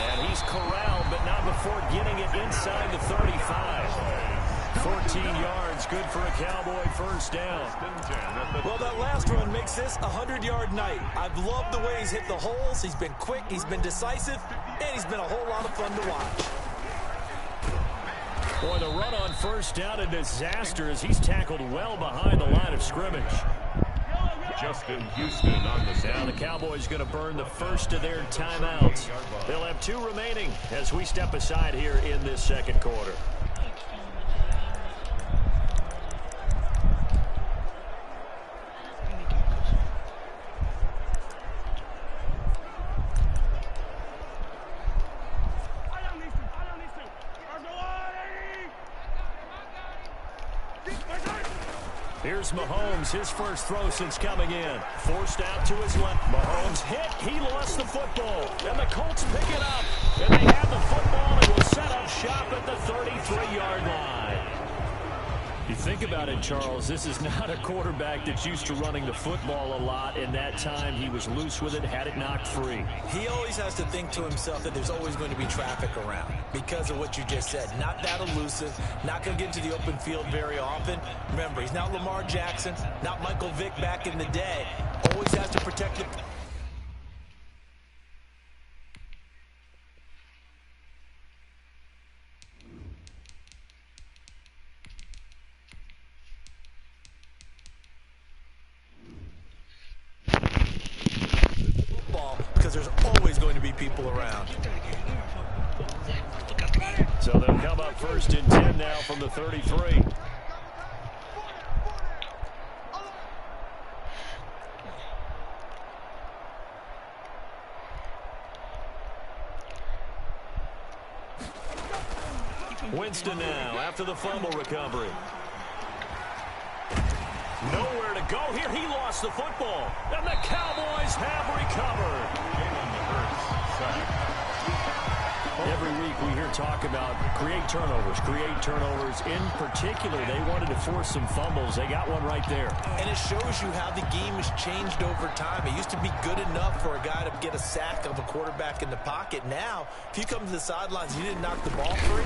And he's corralled, but not before getting it inside the 35. 14 yards, good for a Cowboy first down. Well, that last run makes this a 100-yard night. I've loved the way he's hit the holes. He's been quick, he's been decisive, and he's been a whole lot of fun to watch. Boy, the run on first down, a disaster as he's tackled well behind the line of scrimmage. Justin Houston on the sound. Now the Cowboys going to burn the first of their timeouts. They'll have 2 remaining as we step aside here in this second quarter. Here's Mahomes, his first throw since coming in. Forced out to his left. Mahomes hit. He lost the football. And the Colts pick it up. And they have the football and will set up shop at the 33-yard line. You think about it, Charles, this is not a quarterback that's used to running the football a lot, and that time he was loose with it, had it knocked free. He always has to think to himself that there's always going to be traffic around because of what you just said. Not that elusive, not going to get into the open field very often. Remember, he's not Lamar Jackson, not Michael Vick back in the day. Always has to protect the... because there's always going to be people around. So they'll come up 1st and 10 now from the 33. Winston now after the fumble recovery. Nowhere to go here. He lost the football. And the Cowboys have recovered. Every week we hear talk about create turnovers. In particular, they wanted to force some fumbles. They got one right there. And it shows you how the game has changed over time. It used to be good enough for a guy to get a sack of a quarterback in the pocket. Now, if you come to the sidelines and you didn't knock the ball free,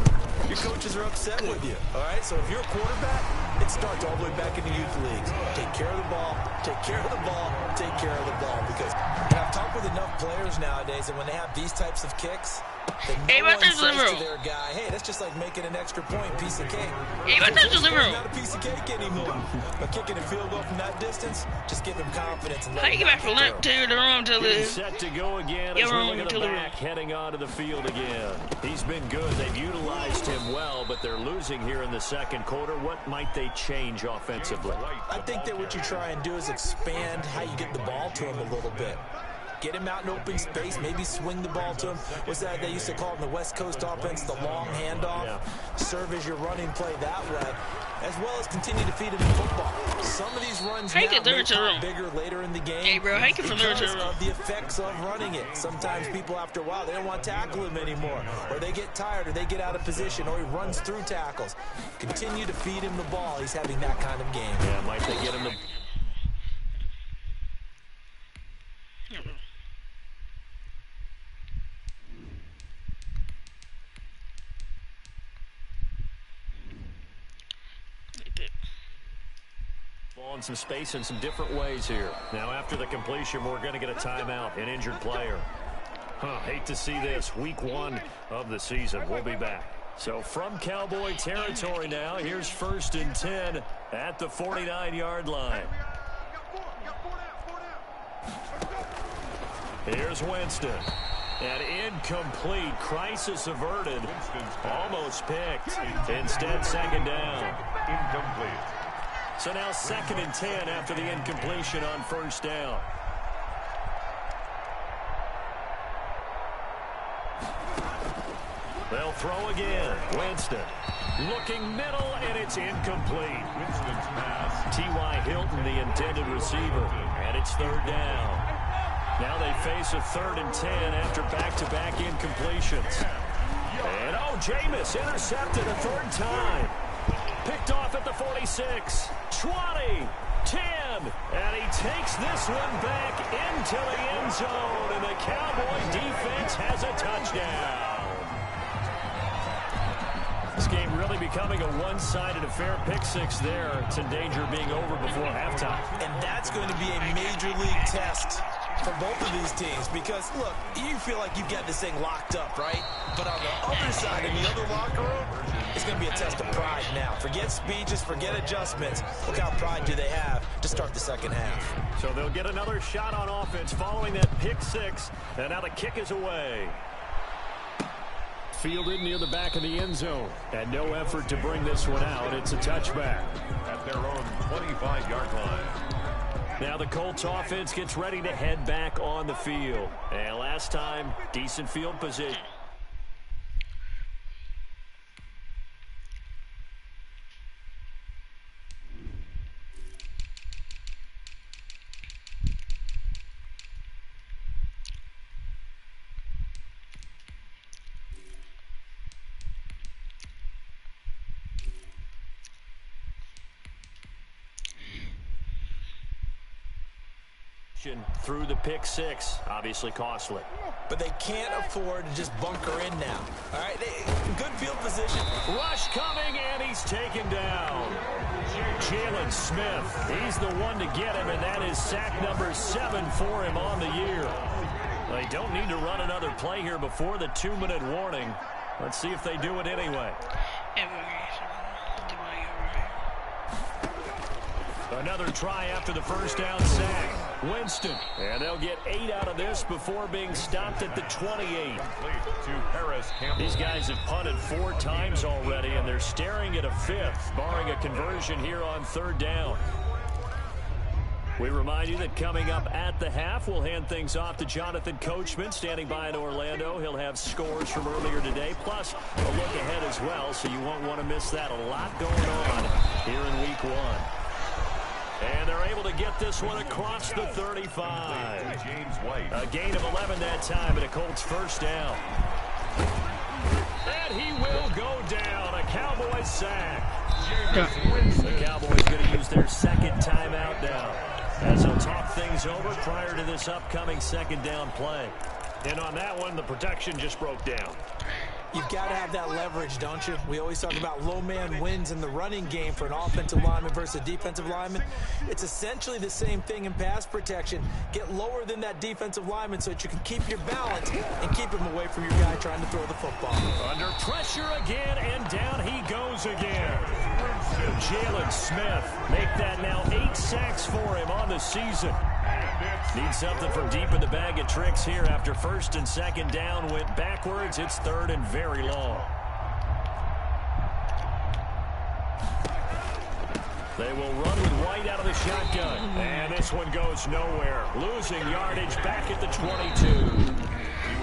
your coaches are upset with you. All right? So if you're a quarterback, it starts all the way back in the youth leagues. Take care of the ball, take care of the ball, take care of the ball. Because I've talked with enough players nowadays, and when they have these types of kicks, no one says to their guy, hey, that's just like making an extra point, piece of cake. It's not a piece of cake anymore. But kicking a field goal from that distance, just give him confidence. And how you get back from left to the wrong to the... Set to go again as we look at the back heading onto the field again. He's been good. They've utilized him well, but they're losing here in the second quarter. What might they change offensively? I think that what you try and do is expand how you get the ball to him a little bit. Get him out in open space, maybe swing the ball to him. What's that they used to call it in the West Coast offense, the long handoff? Yeah. Serve as your running play that way, as well as continue to feed him the football. Some of these runs now may pop bigger later in the game because of the effects of running it. Sometimes people, after a while, they don't want to tackle him anymore, or they get tired, or they get out of position, or he runs through tackles. Continue to feed him the ball. He's having that kind of game. Yeah, might they get him the... on some space in some different ways here. Now after the completion, we're going to get a timeout, an injured player. Hate to see this. Week 1 of the season. We'll be back. So from Cowboy territory now, here's 1st and 10 at the 49-yard line. Here's Winston. And incomplete. Crisis averted. Almost picked. Instead, 2nd down. Incomplete. So now 2nd and 10 after the incompletion on 1st down. They'll throw again. Winston looking middle, and it's incomplete. Winston's pass. T.Y. Hilton, the intended receiver, and it's 3rd down. Now they face a 3rd and 10 after back-to-back incompletions. And Jameis intercepted a 3rd time. Picked off at the 46, 20, 10, and he takes this one back into the end zone, and the Cowboy defense has a touchdown. This game really becoming a one-sided affair. Pick 6 there. It's in danger of being over before halftime. And that's going to be a major league test for both of these teams because, look, you feel like you've got this thing locked up, right? But on the other side, in the other locker room, it's going to be a test of pride now. Forget speeches, forget adjustments. Look how pride do they have to start the second half. So they'll get another shot on offense following that pick 6, and now the kick is away. Fielded near the back of the end zone, and no effort to bring this one out. It's a touchback. At their own 25-yard line. Now the Colts offense gets ready to head back on the field. And last time, decent field position. Through the pick six, obviously costly. But they can't afford to just bunker in now. All right, good field position. Rush coming, and he's taken down. Jalen Smith, he's the one to get him, and that is sack number 7 for him on the year. They don't need to run another play here before the 2-minute warning. Let's see if they do it anyway. Another try after the first down sack. Winston, and they'll get 8 out of this before being stopped at the 28. These guys have punted 4 times already, and they're staring at a 5th, barring a conversion here on 3rd down. We remind you that coming up at the half, we'll hand things off to Jonathan Coachman, standing by in Orlando. He'll have scores from earlier today, plus a look ahead as well, so you won't want to miss that. A lot going on here in Week 1. And they're able to get this one across the 35. A gain of 11 that time, and a Colts first down. And he will go down. A Cowboys sack. The Cowboys going to use their 2nd timeout now, as they'll talk things over prior to this upcoming 2nd down play. And on that one, the protection just broke down. You've got to have that leverage, don't you? We always talk about low man wins in the running game for an offensive lineman versus a defensive lineman. It's essentially the same thing in pass protection. Get lower than that defensive lineman so that you can keep your balance and keep him away from your guy trying to throw the football. Under pressure again, and down he goes again. Jalen Smith make that now 8 sacks for him on the season. Needs something from deep in the bag of tricks here after 1st and 2nd down went backwards. It's 3rd and very long. They will run with White out of the shotgun. And this one goes nowhere. Losing yardage back at the 22.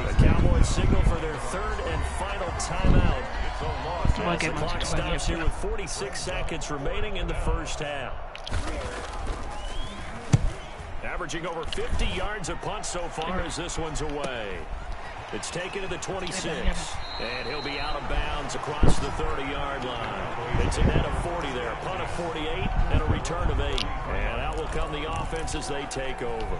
The Cowboys signal for their 3rd and final timeout. As the clock stops here with 46 seconds remaining in the first half. Averaging over 50 yards a punt so far as this one's away. It's taken to the 26, and he'll be out of bounds across the 30-yard line. It's a net of 40 there, punt of 48, and a return of 8. And out will come the offense as they take over.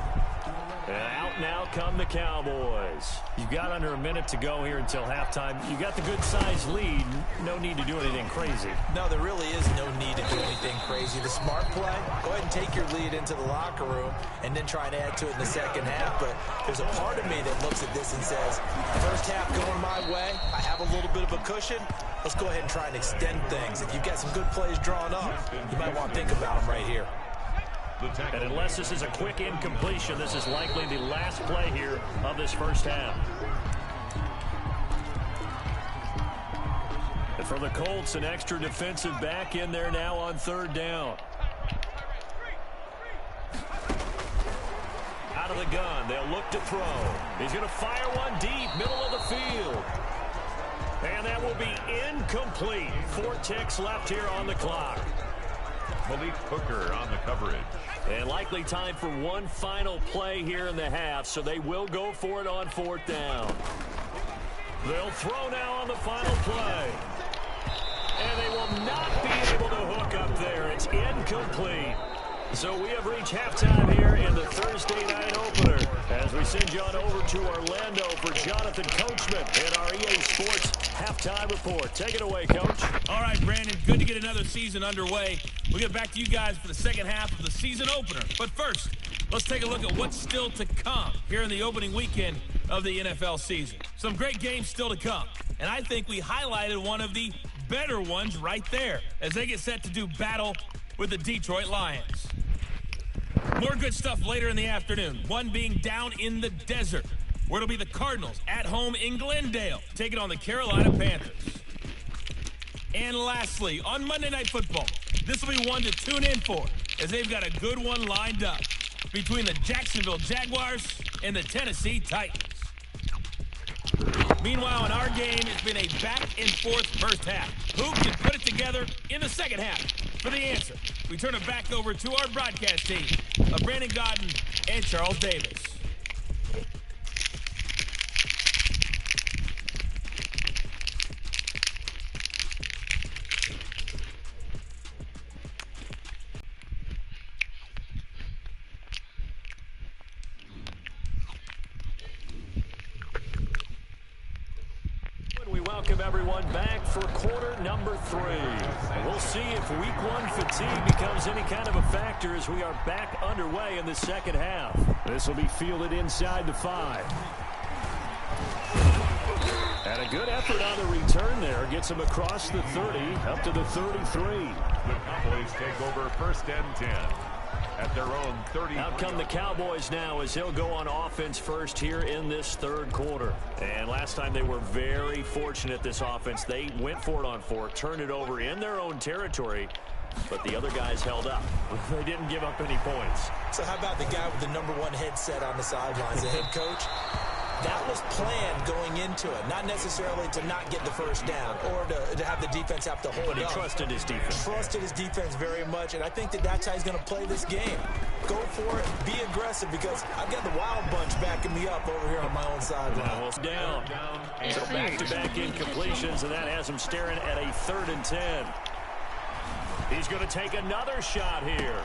And out now come the Cowboys. You've got under a minute to go here until halftime. You got the good-sized lead. No need to do anything crazy. No, there really is no need to do anything crazy. The smart play, go ahead and take your lead into the locker room and then try and add to it in the 2nd half. But there's a part of me that looks at this and says, first half going my way, I have a little bit of a cushion. Let's go ahead and try and extend things. If you've got some good plays drawn up, you might want to think about them right here. And unless this is a quick incompletion, this is likely the last play here of this first half. And for the Colts, an extra defensive back in there now on 3rd down. Out of the gun, they'll look to throw. He's going to fire one deep, middle of the field. And that will be incomplete. 4 ticks left here on the clock. Malik Hooker on the coverage. And likely time for one final play here in the half, so they will go for it on 4th down. They'll throw now on the final play. And they will not be able to hook up there. It's incomplete. So we have reached halftime here in the Thursday night opener as we send you on over to Orlando for Jonathan Coachman in our EA Sports halftime report. Take it away, Coach. All right, Brandon, good to get another season underway. We'll get back to you guys for the 2nd half of the season opener. But first, let's take a look at what's still to come here in the opening weekend of the NFL season. Some great games still to come, and I think we highlighted one of the better ones right there as they get set to do battle with the Detroit Lions. More good stuff later in the afternoon, one being down in the desert, where it'll be the Cardinals at home in Glendale, taking on the Carolina Panthers. And lastly, on Monday Night Football, this will be one to tune in for, as they've got a good one lined up between the Jacksonville Jaguars and the Tennessee Titans. Meanwhile, in our game, it's been a back-and-forth first half. Who can put it together in the 2nd half? For the answer, we turn it back over to our broadcast team of Brandon Godden and Charles Davis. welcome everyone back for quarter number 3. We'll see if week 1 fatigue becomes any kind of a factor as we are back underway in the second half. This will be fielded inside the 5. And a good effort on the return there. Gets him across the 30, up to the 33. The Cowboys take over first and 10. At their own 30. Out come the Cowboys now as he'll go on offense first here in this third quarter. And last time they were very fortunate, this offense. They went for it on 4, turned it over in their own territory, but the other guys held up. They didn't give up any points. So how about the guy with the #1 headset on the sidelines, the head coach? That was planned going into it, not necessarily to not get the first down or to have the defense have to hold But he up. trusted his defense. Trusted his defense very much, and I think that's how he's going to play this game. Go for it, be aggressive, because I've got the Wild Bunch backing me up over here on my own sideline. Down. So back-to-back incompletions, and that has him staring at a 3rd and 10. He's going to take another shot here.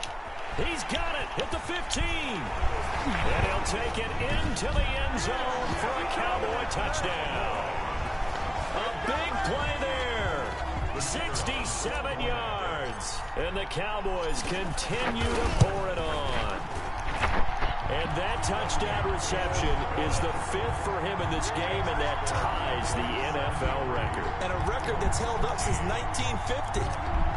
He's got it at the 15. And he'll take it into the end zone for a Cowboy touchdown. A big play there. 67 yards. And the Cowboys continue to pour it on. And that touchdown reception is the 5th for him in this game, and that ties the NFL record. And a record that's held up since 1950.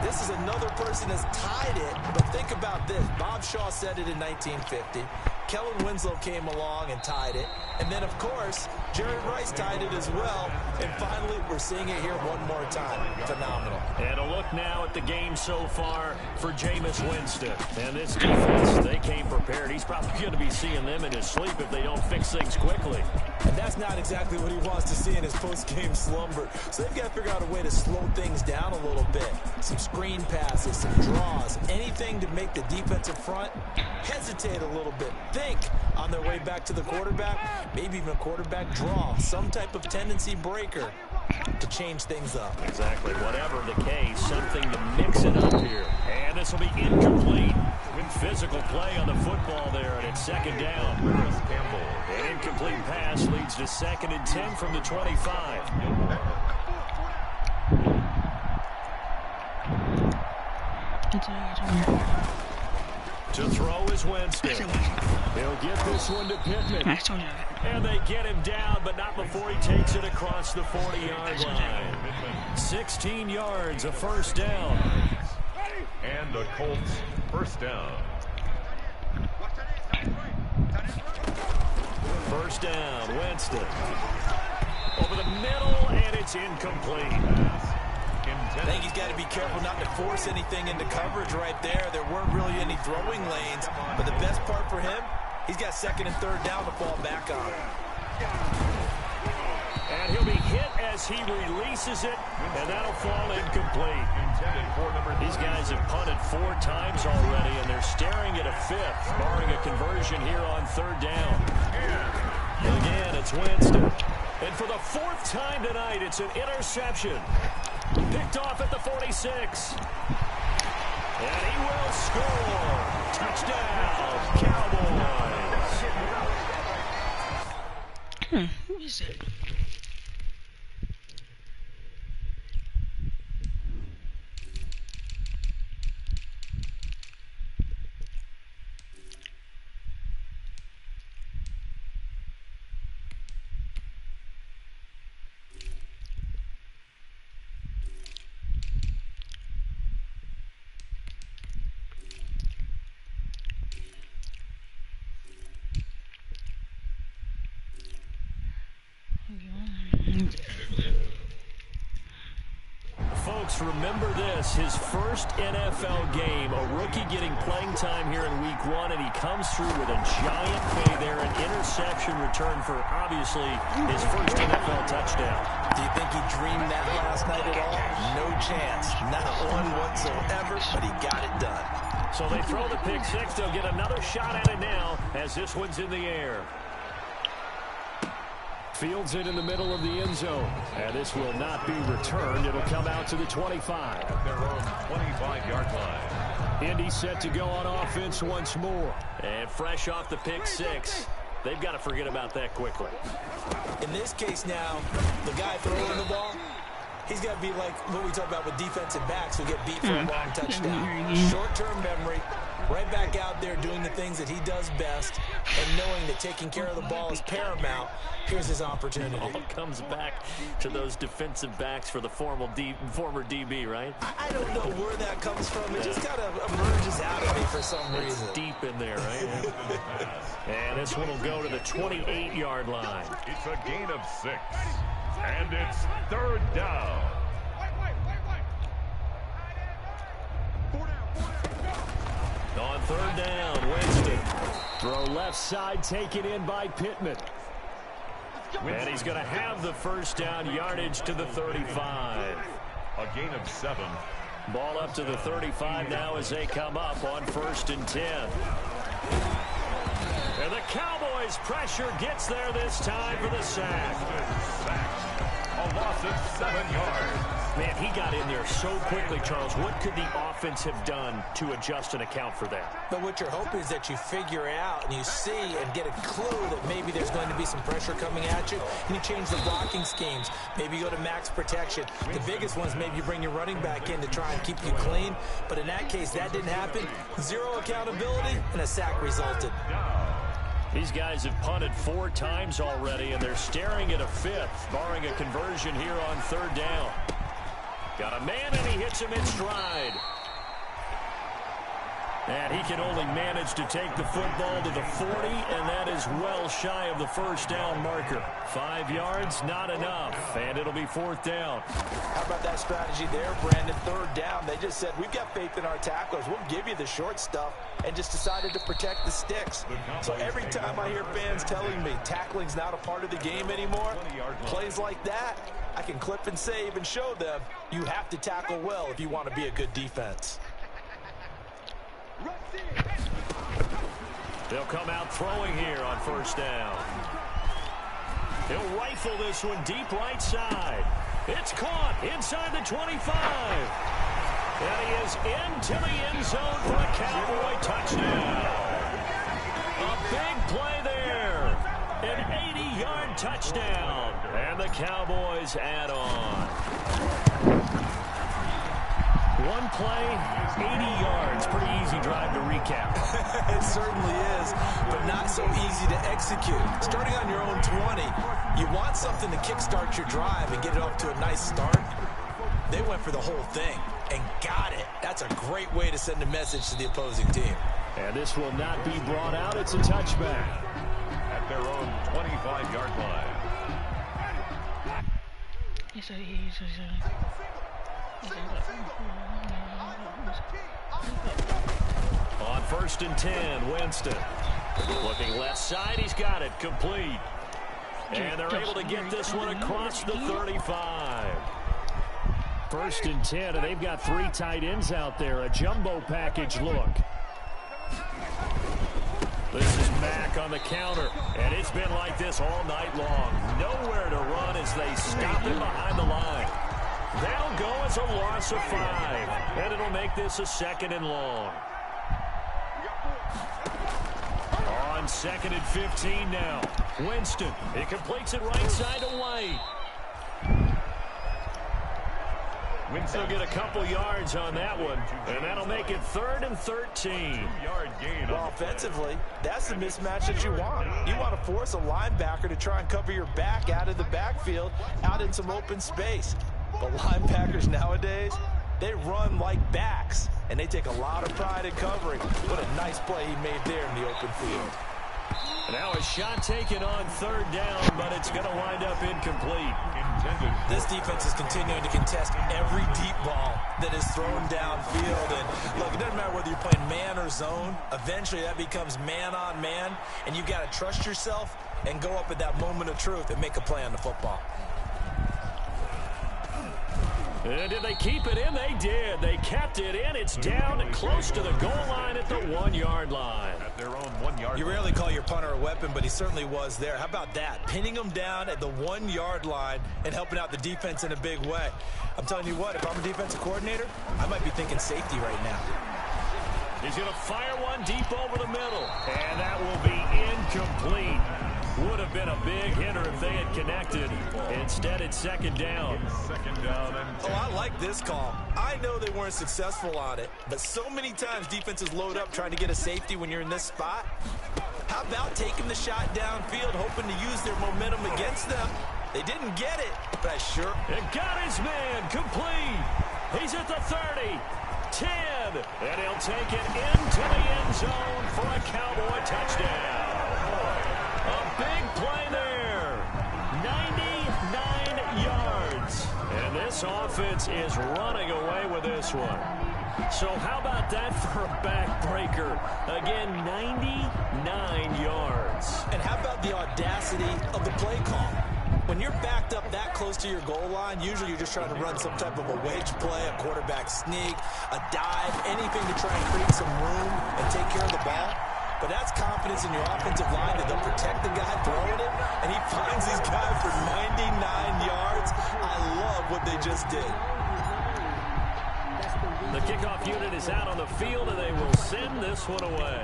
This is another person that's tied it, but think about this. Bob Shaw said it in 1950. Kellen Winslow came along and tied it. And then, of course, Jerry Rice tied it as well. And finally, we're seeing it here one more time. Phenomenal. And a look now at the game so far for Jameis Winston. And this defense, they came prepared. He's probably going to be seeing them in his sleep if they don't fix things quickly. And that's not exactly what he wants to see in his post-game slumber. So they've got to figure out a way to slow things down a little bit. Some screen passes, some draws, anything to make the defensive front hesitate a little bit. Think on their way back to the quarterback, maybe even a quarterback draw, some type of tendency breaker to change things up. Exactly. Whatever the case, something to mix it up here. And this will be incomplete. Good physical play on the football there, and it's 2nd down. An incomplete pass leads to 2nd and 10 from the 25. To throw is Winston. He'll get this one to Pittman. And they get him down, but not before he takes it across the 40-yard line. 16 yards, a 1st down. And the Colts first down. 1st down, Winston. Over the middle, and it's incomplete. I think he's got to be careful not to force anything into coverage right there. There weren't really any throwing lanes, but the best part for him, he's got 2nd and 3rd down to fall back on. And he'll be hit as he releases it, and that'll fall incomplete. These guys have punted 4 times already, and they're staring at a 5th, barring a conversion here on 3rd down. Again, it's Winston. And for the 4th time tonight, it's an interception. Picked off at the 46. And he will score. Touchdown, Cowboys. Who is it? Folks, remember this, his first NFL game, a rookie getting playing time here in week 1, and he comes through with a giant play there, an interception return for, obviously, his first NFL touchdown. Do you think he dreamed that last night at all? No chance. Not one whatsoever, but he got it done. So they throw the pick 6. They'll get another shot at it now as this one's in the air. Fields it in the middle of the end zone. And this will not be returned. It'll come out to the 25. At their own 25-yard line. Indy set to go on offense once more. And fresh off the pick 6. They've got to forget about that quickly. In this case now, the guy throwing the ball, He's got to be like what we talk about with defensive backs who get beat for a long touchdown. Short-term memory, right back out there doing the things that he does best, and knowing that taking care of the ball is paramount. Here's his opportunity. It all comes back to those defensive backs for the former DB, right? I don't know where that comes from. It just kind of emerges out of me for some reason. It's deep in there, right? And this one will go to the 28-yard line. It's a gain of 6. And it's 3rd down. On 3rd down, Winston. Throw left side, taken in by Pittman. And he's going to have the first down, yardage to the 35. A gain of 7. Ball up to the 35 now as they come up on 1st and 10. And the Cowboys' pressure gets there this time for the sack. A loss of 7 yards. Man, he got in there so quickly, Charles. What could the offense have done to adjust and account for that? But what you're hoping is that you figure out and you see and get a clue that maybe there's going to be some pressure coming at you, and you change the blocking schemes. Maybe you go to max protection. The biggest ones, maybe you bring your running back in to try and keep you clean. But in that case, that didn't happen. 0 accountability, and a sack resulted. These guys have punted 4 times already, and they're staring at a 5th, barring a conversion here on 3rd down. Got a man, and he hits him in stride. And he can only manage to take the football to the 40, and that is well shy of the first down marker. 5 yards, not enough, and it'll be 4th down. How about that strategy there, Brandon? 3rd down, they just said, we've got faith in our tacklers. We'll give you the short stuff, and just decided to protect the sticks. So every time I hear fans telling me tackling's not a part of the game anymore, plays like that, I can clip and save and show them you have to tackle well if you want to be a good defense. They'll come out throwing here on 1st down. He'll rifle this one deep right side. It's caught inside the 25. And he is into the end zone for a Cowboy touchdown. A big play there. An 80-yard touchdown. And the Cowboys add on. One play, 80 yards. Pretty easy drive to recap. It certainly is, but not so easy to execute. Starting on your own 20, you want something to kickstart your drive and get it off to a nice start. They went for the whole thing and got it. That's a great way to send a message to the opposing team. And this will not be brought out. It's a touchback. At their own 25-yard line. On 1st and 10, Winston. Looking left side, he's got it, complete. And they're able to get this one across the 35. 1st and 10, and they've got 3 tight ends out there. A jumbo package look. This is Mack on the counter, and it's been like this all night long. Nowhere to run as they stop him behind the line. That'll go as a loss of 5, and it'll make this a 2nd and long. On 2nd and 15 now. Winston, he completes it right side to White. Winston will get a couple yards on that one, and that'll make it 3rd and 13. 2-yard gain. Well, offensively, that's the mismatch that you want. You want to force a linebacker to try and cover your back out of the backfield, out in some open space. But linebackers nowadays, they run like backs, and they take a lot of pride in covering. What a nice play he made there in the open field. Now a shot taken on 3rd down, but it's going to wind up incomplete. This defense is continuing to contest every deep ball that is thrown downfield. And look, it doesn't matter whether you're playing man or zone. Eventually that becomes man on man, and you've got to trust yourself and go up at that moment of truth and make a play on the football. And did they keep it in? They did. They kept it in. It's down close to the goal line at the 1-yard line. At their own 1-yard You line. rarely call your punter a weapon, but he certainly was there. How about that? Pinning him down at the 1-yard line and helping out the defense in a big way. I'm telling you what, if I'm a defensive coordinator, I might be thinking safety right now. He's going to fire one deep over the middle. And that will be incomplete. Would have have been a big hitter if they had connected. Instead, it's second down. Second down and 10. Oh, I like this call. I know they weren't successful on it, but so many times defenses load up trying to get a safety when you're in this spot. How about taking the shot downfield, hoping to use their momentum against them? They didn't get it, but sure. It got his man complete. He's at the 30, 10, and he'll take it into the end zone for a Cowboy touchdown. A big play there. 99 yards. And this offense is running away with this one. So how about that for a backbreaker? Again, 99 yards. And how about the audacity of the play call? When you're backed up that close to your goal line, usually you're just trying to run some type of a wedge play, a quarterback sneak, a dive, anything to try and create some room and take care of the ball. But that's confidence in your offensive line that they'll protect the guy throwing it, and he finds these guys for 99 yards. I love what they just did. The kickoff unit is out on the field, and they will send this one away.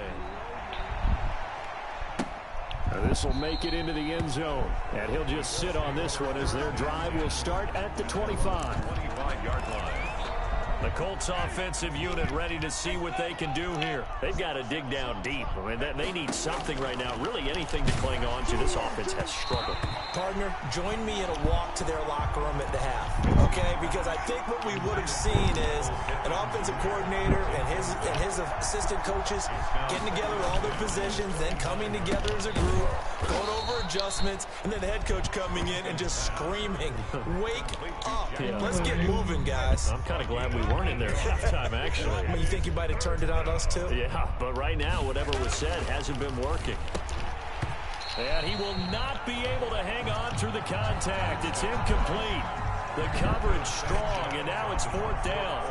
This will make it into the end zone, and he'll just sit on this one as their drive will start at the 25-yard line. The Colts offensive unit ready to see what they can do here. They've got to dig down deep. I mean, they need something right now, really anything to cling on to. This offense has struggled. Partner, join me in a walk to their locker room at the half, okay? Because I think what we would have seen is an offensive coordinator and his assistant coaches getting together all their positions, then coming together as a group, going over adjustments, and then the head coach coming in and just screaming, wake up. Yeah. Let's get moving, guys. I'm kind of glad we weren't in there at halftime, actually. I mean, you think you might have turned it on us, too? Yeah, but right now, whatever was said hasn't been working. And he will not be able to hang on through the contact. It's incomplete. The coverage strong, and now it's fourth down.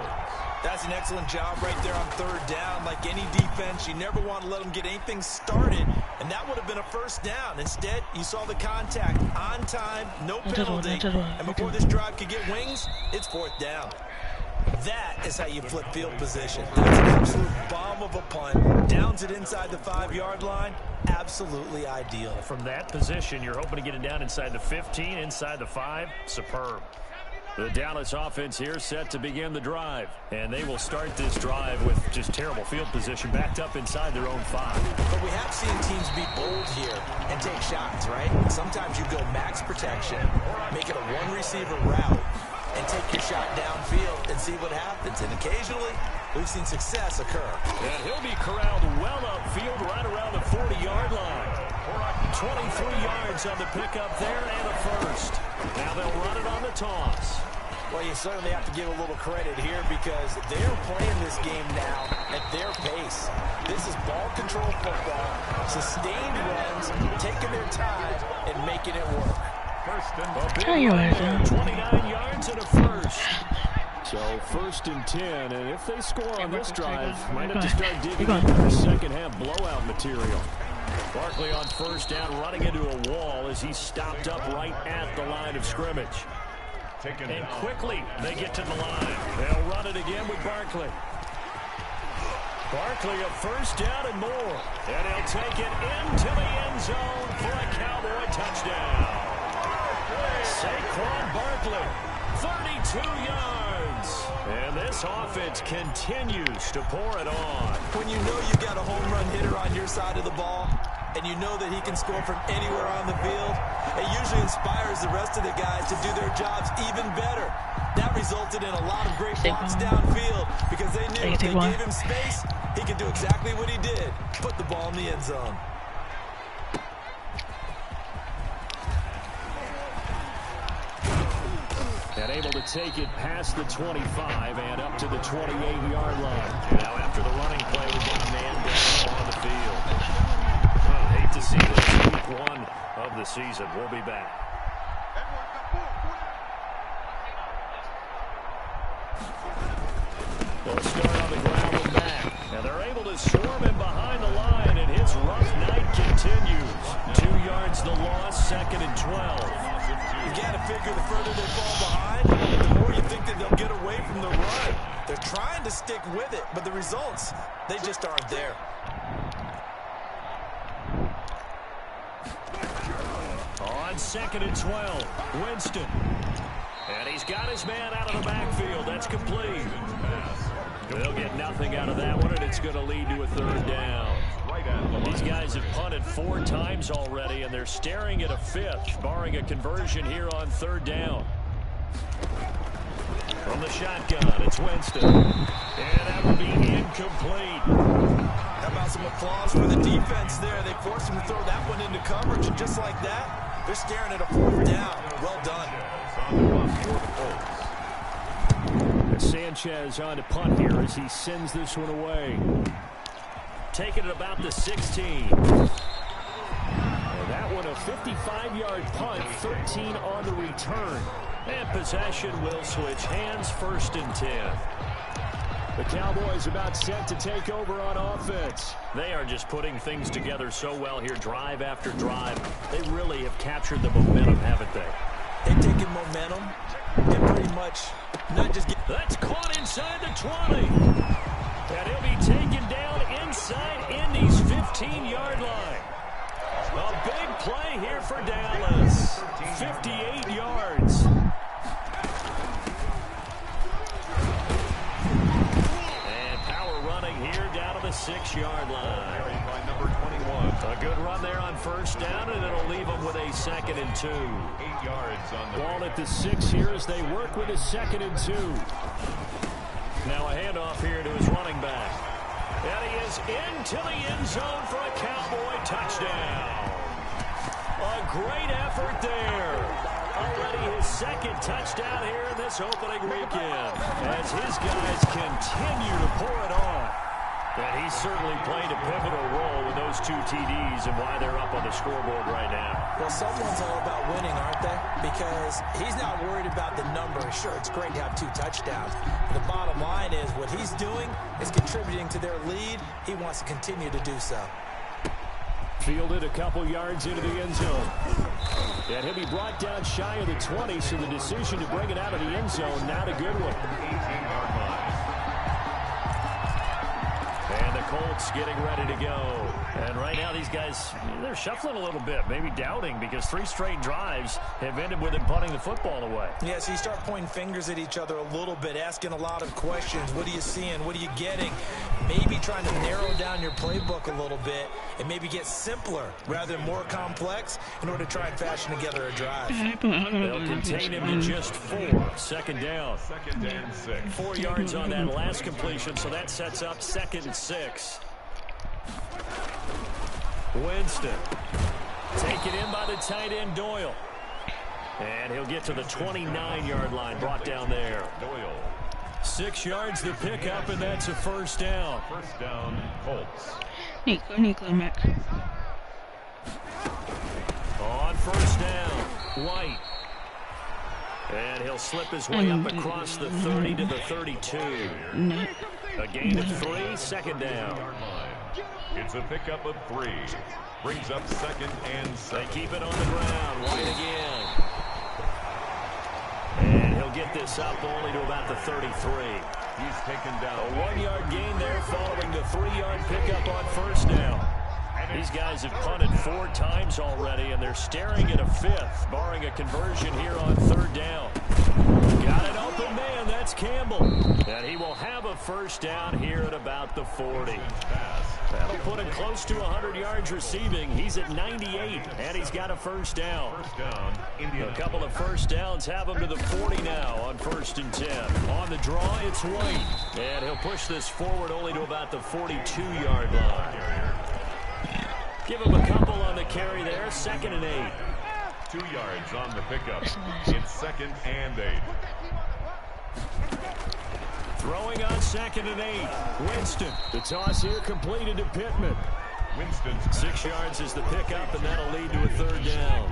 That's an excellent job right there on third down. Like any defense, you never want to let them get anything started, and that would have been a first down. Instead, you saw the contact on time, no penalty, and before this drive could get wings, it's fourth down. That is how you flip field position. That's an absolute bomb of a punt. Downs it inside the 5-yard line. Absolutely ideal. From that position, you're hoping to get it down inside the 15, inside the 5. Superb. The Dallas offense here set to begin the drive. And they will start this drive with just terrible field position backed up inside their own 5. But we have seen teams be bold here and take shots, right? Sometimes you go max protection, make it a one-receiver route, and take your shot downfield and see what happens. And occasionally, we've seen success occur. And he'll be corralled well upfield right around the 40-yard line. 23 yards on the pickup there and a first. Now they'll run it on the toss. Well, you certainly have to give a little credit here because they're playing this game now at their pace. This is ball control football, sustained runs, taking their time, and making it work. First and A big run there, 29 yards and a first. So first and 10, and if they score on this drive, might have to start digging into the second half blowout material. Barkley on first down, running into a wall as he's stopped up right at the line of scrimmage. And quickly they get to the line. They'll run it again with Barkley. Barkley a first down and more. And he'll take it into the end zone for a Cowboy touchdown. Saquon Barkley, 32 yards. And this offense continues to pour it on. When you know you've got a home run hitter on your side of the ball, and you know that he can score from anywhere on the field, it usually inspires the rest of the guys to do their jobs even better. That resulted in a lot of great blocks downfield because they knew if they gave him space, he could do exactly what he did, put the ball in the end zone. And able to take it past the 25 and up to the 28-yard line. Now after the running play, we've got a man down on the field. Hate to see this week 1 of the season. We'll be back. They'll start on the ground with Mack. And they're able to swarm him behind the line, and his rough night continues. 2 yards the loss, second and 12. You got to figure the further they fall behind, the more you think that they'll get away from the run. They're trying to stick with it, but the results, they just aren't there. On 2nd and 12, Winston. And he's got his man out of the backfield. That's complete. They'll get nothing out of that one, and it's going to lead to a 3rd down. These guys have punted 4 times already, and they're staring at a 5th, barring a conversion here on 3rd down. From the shotgun, it's Winston. And that will be incomplete. How about some applause for the defense there? They forced him to throw that one into coverage, and just like that, they're staring at a 4th down. Well done. Sanchez on to punt here as he sends this one away. Taking it about the 16. And that one a 55-yard punt, 13 on the return. And possession will switch hands, 1st and 10. The Cowboys about set to take over on offense. They are just putting things together so well here, drive after drive. They really have captured the momentum, haven't they? They've taken momentum and pretty much not just get... That's caught inside the 20. And he'll be taken down inside Indy's 15-yard line. A big play here for Dallas. 58 yards. And power running here down to the 6-yard line. By number 21. A good run there on 1st down, and it'll leave them with a 2nd and 2. 8 yards on the Ball at the 6 here as they work with a 2nd and 2. Now a handoff here to his running back. And he is into the end zone for a Cowboy touchdown. A great effort there. Already his 2nd touchdown here in this opening weekend as his guys continue to pour it on. And he's certainly played a pivotal role with those 2 TDs and why they're up on the scoreboard right now. Well, someone's all about winning, aren't they? Because he's not worried about the number. Sure, it's great to have 2 touchdowns. But the bottom line is what he's doing is contributing to their lead. He wants to continue to do so. Fielded a couple yards into the end zone. And he'll be brought down shy of the 20, so the decision to bring it out of the end zone, not a good one. 18-yard line. And the Colts getting ready to go. And right now these guys, they're shuffling a little bit, maybe doubting, because 3 straight drives have ended with them punting the football away. Yeah, so you start pointing fingers at each other a little bit, asking a lot of questions. What are you seeing? What are you getting? Maybe trying to narrow down your playbook a little bit and maybe get simpler rather than more complex in order to try and fashion together a drive. They'll contain him to just 4. 2nd down. 2nd and 6. 4 yards on that last completion, so that sets up 2nd and 6. Winston taken in by the tight end Doyle. And he'll get to the 29-yard line, brought down there. Doyle. 6 yards the pickup, and that's a 1st down. 1st down, Colts. Nico, Mac. On 1st down, White. And he'll slip his way up across the 30 to the 32. A gain of 3, 2nd down. It's a pickup of 3. Brings up 2nd and 7. They keep it on the ground. White again. And he'll get this up only to about the 33. He's taken down. A 1-yard gain there following the 3-yard pickup on 1st down. These guys have punted 4 times already, and they're staring at a 5th, barring a conversion here on 3rd down. Got an open man. That's Campbell. And he will have a 1st down here at about the 40. That'll put him close to 100 yards receiving. He's at 98, and he's got a 1st down. 1st down, Indian. A couple of 1st downs have him to the 40 now on 1st and 10. On the draw, it's White. And he'll push this forward only to about the 42-yard line. Give him a couple on the carry there. 2nd and 8. 2 yards on the pickup. It's 2nd and 8. Throwing on 2nd and 8. Winston. The toss here completed to Pittman. Winston's 6 yards is the pickup, and that'll lead to a 3rd down.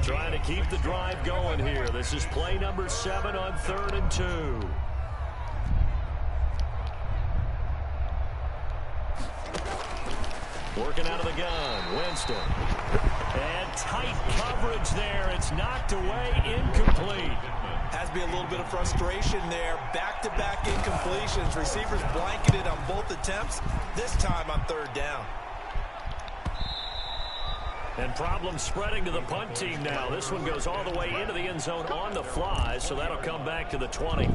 Trying to keep the drive going here. This is play number 7 on 3rd and 2. Working out of the gun, Winston. And tight coverage there. It's knocked away, incomplete. Has to be a little bit of frustration there. Back-to-back incompletions. Receivers blanketed on both attempts, this time on 3rd down. And problems spreading to the punt team now. This one goes all the way into the end zone on the fly, so that'll come back to the 20.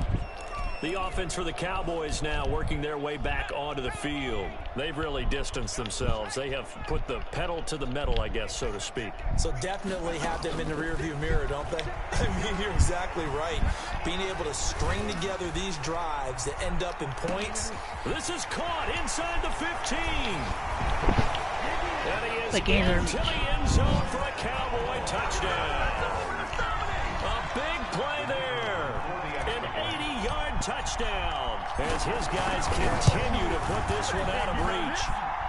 The offense for the Cowboys now working their way back onto the field. They've really distanced themselves. They have put the pedal to the metal, I guess, so to speak. So definitely have them in the rearview mirror, don't they? I mean, you're exactly right. Being able to string together these drives that end up in points. This is caught inside the 15. And he is into the end zone for a Cowboy touchdown. A big play there. An 80-yard touchdown as his guys continue to put this one out of reach.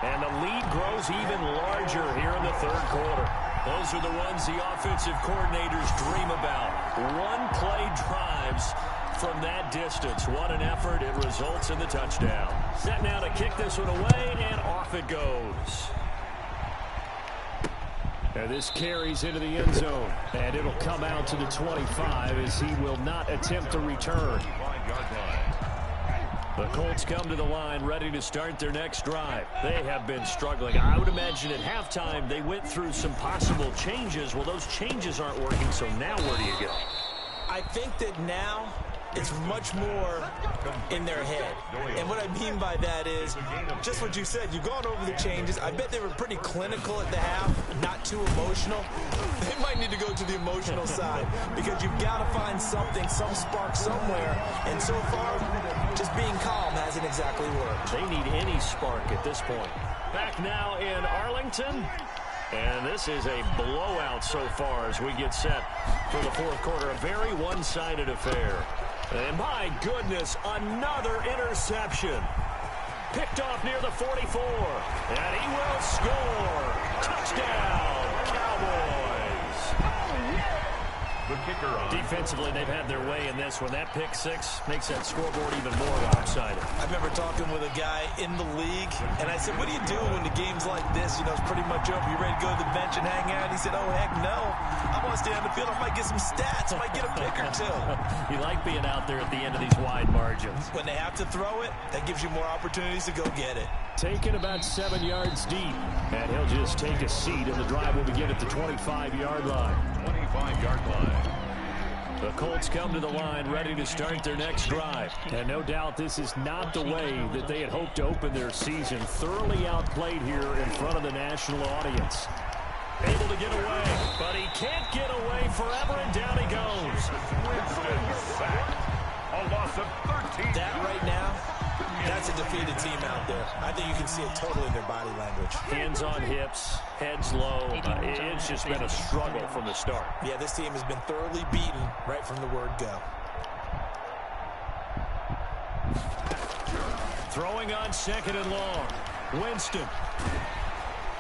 And the lead grows even larger here in the third quarter. Those are the ones the offensive coordinators dream about. One-play drives from that distance. What an effort. It results in the touchdown. Set now to kick this one away, and off it goes. And this carries into the end zone, and it'll come out to the 25 as he will not attempt to return. The Colts come to the line ready to start their next drive. They have been struggling. I would imagine at halftime they went through some possible changes. Well, those changes aren't working, so now where do you go? I think that now it's much more in their head. And what I mean by that is just what you said. You've gone over the changes. I bet they were pretty clinical at the half, not too emotional. They might need to go to the emotional side because you've got to find something, some spark somewhere. And so far, just being calm hasn't exactly worked. They need any spark at this point. Back now in Arlington. And this is a blowout so far as we get set for the fourth quarter. A very one-sided affair. And my goodness, another interception. Picked off near the 44. And he will score. Touchdown, Cowboys. The kicker on. Defensively, they've had their way in this one. That pick six makes that scoreboard even more lopsided. I remember talking with a guy in the league, and I said, what do you do when the game's like this? You know, it's pretty much over. You ready to go to the bench and hang out? He said, oh, heck no. I want to stay on the field. I might get some stats. I might get a pick or two. You like being out there at the end of these wide margins. When they have to throw it, that gives you more opportunities to go get it. Taken about 7 yards deep. And he'll just take a seat, and the drive will begin at the 25-yard line. 25-yard line. The Colts come to the line ready to start their next drive. And no doubt this is not the way that they had hoped to open their season. Thoroughly outplayed here in front of the national audience. Able to get away, but he can't get away forever, and down he goes. Winston sacked. A loss of 13. That right now, that's a defeated team out there. I think you can see it totally in their body language. Hands on hips, heads low. It's just been a struggle from the start. Yeah, this team has been thoroughly beaten right from the word go. Throwing on second and long. Winston.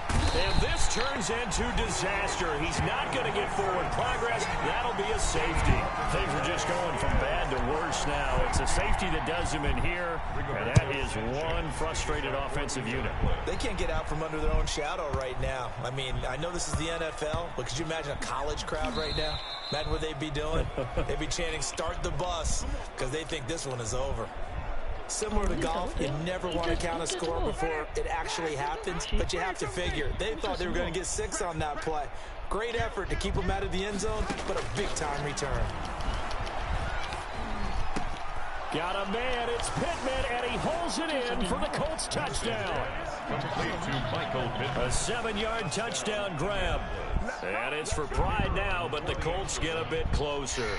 And this turns into disaster. He's not going to get forward progress. That'll be a safety. Things are just going from bad to worse now. It's a safety that does him in here, and that is one frustrated offensive unit. They can't get out from under their own shadow right now. I mean, I know this is the NFL, but could you imagine a college crowd right now? Imagine what they'd be doing. They'd be chanting, start the bus, because they think this one is over. Similar to golf, you never want to count a score before it actually happens, but you have to figure. They thought they were going to get 6 on that play. Great effort to keep them out of the end zone, but a big-time return. Got a man, it's Pittman, and he holds it in for the Colts touchdown. Complete to Michael Pittman. A 7-yard touchdown grab. And it's for pride now, but the Colts get a bit closer.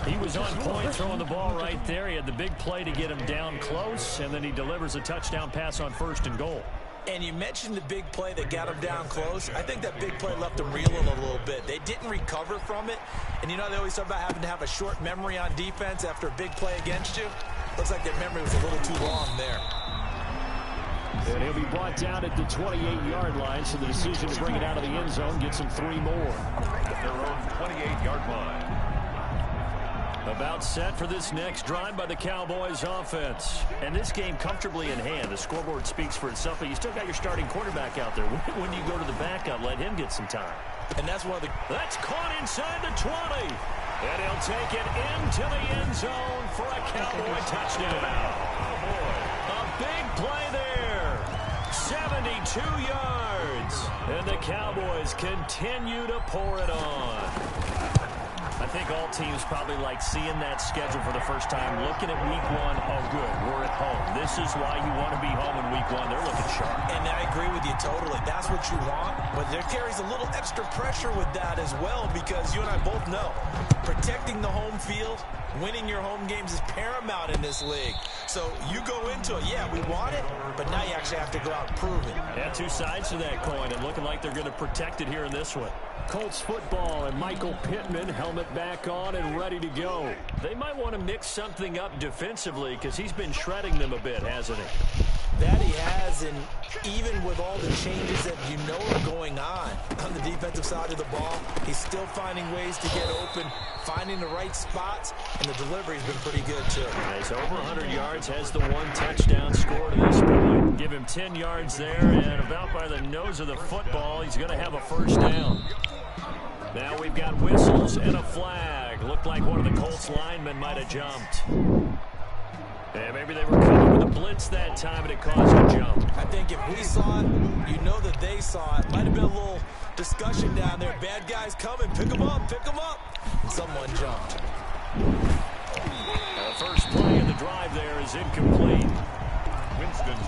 He was on point throwing the ball right there. He had the big play to get him down close, and then he delivers a touchdown pass on 1st and goal. And you mentioned the big play that got him down close. I think that big play left him reeling a little bit. They didn't recover from it. And you know they always talk about having to have a short memory on defense after a big play against you. Looks like their memory was a little too long there. And he'll be brought down at the 28-yard line, so the decision to bring it out of the end zone gets him 3 more. At their own 28-yard line. About set for this next drive by the Cowboys offense. And this game comfortably in hand. The scoreboard speaks for itself, but you still got your starting quarterback out there. When you go to the backup, let him get some time. And that's one of the... That's caught inside the 20. And he'll take it into the end zone for a Cowboy touchdown. A big play there. 72 yards. And the Cowboys continue to pour it on. I think all teams probably like seeing that schedule for the first time, looking at week one. Oh, good, we're at home. This is why you want to be home in week one. They're looking sharp. And I agree with you totally. That's what you want, but there carries a little extra pressure with that as well, because you and I both know protecting the home field, winning your home games is paramount in this league. So you go into it, yeah, we want it, but now you actually have to go out and prove it. Yeah, two sides to that coin, and looking like they're going to protect it here in this one. Colts football, and Michael Pittman, helmet back on and ready to go. They might want to mix something up defensively because he's been shredding them a bit, hasn't he? That he has, and even with all the changes that you know are going on the defensive side of the ball, he's still finding ways to get open, finding the right spots, and the delivery's been pretty good, too. He's over 100 yards, has the one touchdown score to this point. Give him 10 yards there, and about by the nose of the football, he's going to have a first down. Now we've got whistles and a flag. Looked like one of the Colts linemen might have jumped. And maybe they were coming with a blitz that time, and it caused a jump. I think if we saw it, you know that they saw it. Might have been a little discussion down there. Bad guys coming. Pick them up. Pick them up. And someone jumped. The first play of the drive there is incomplete.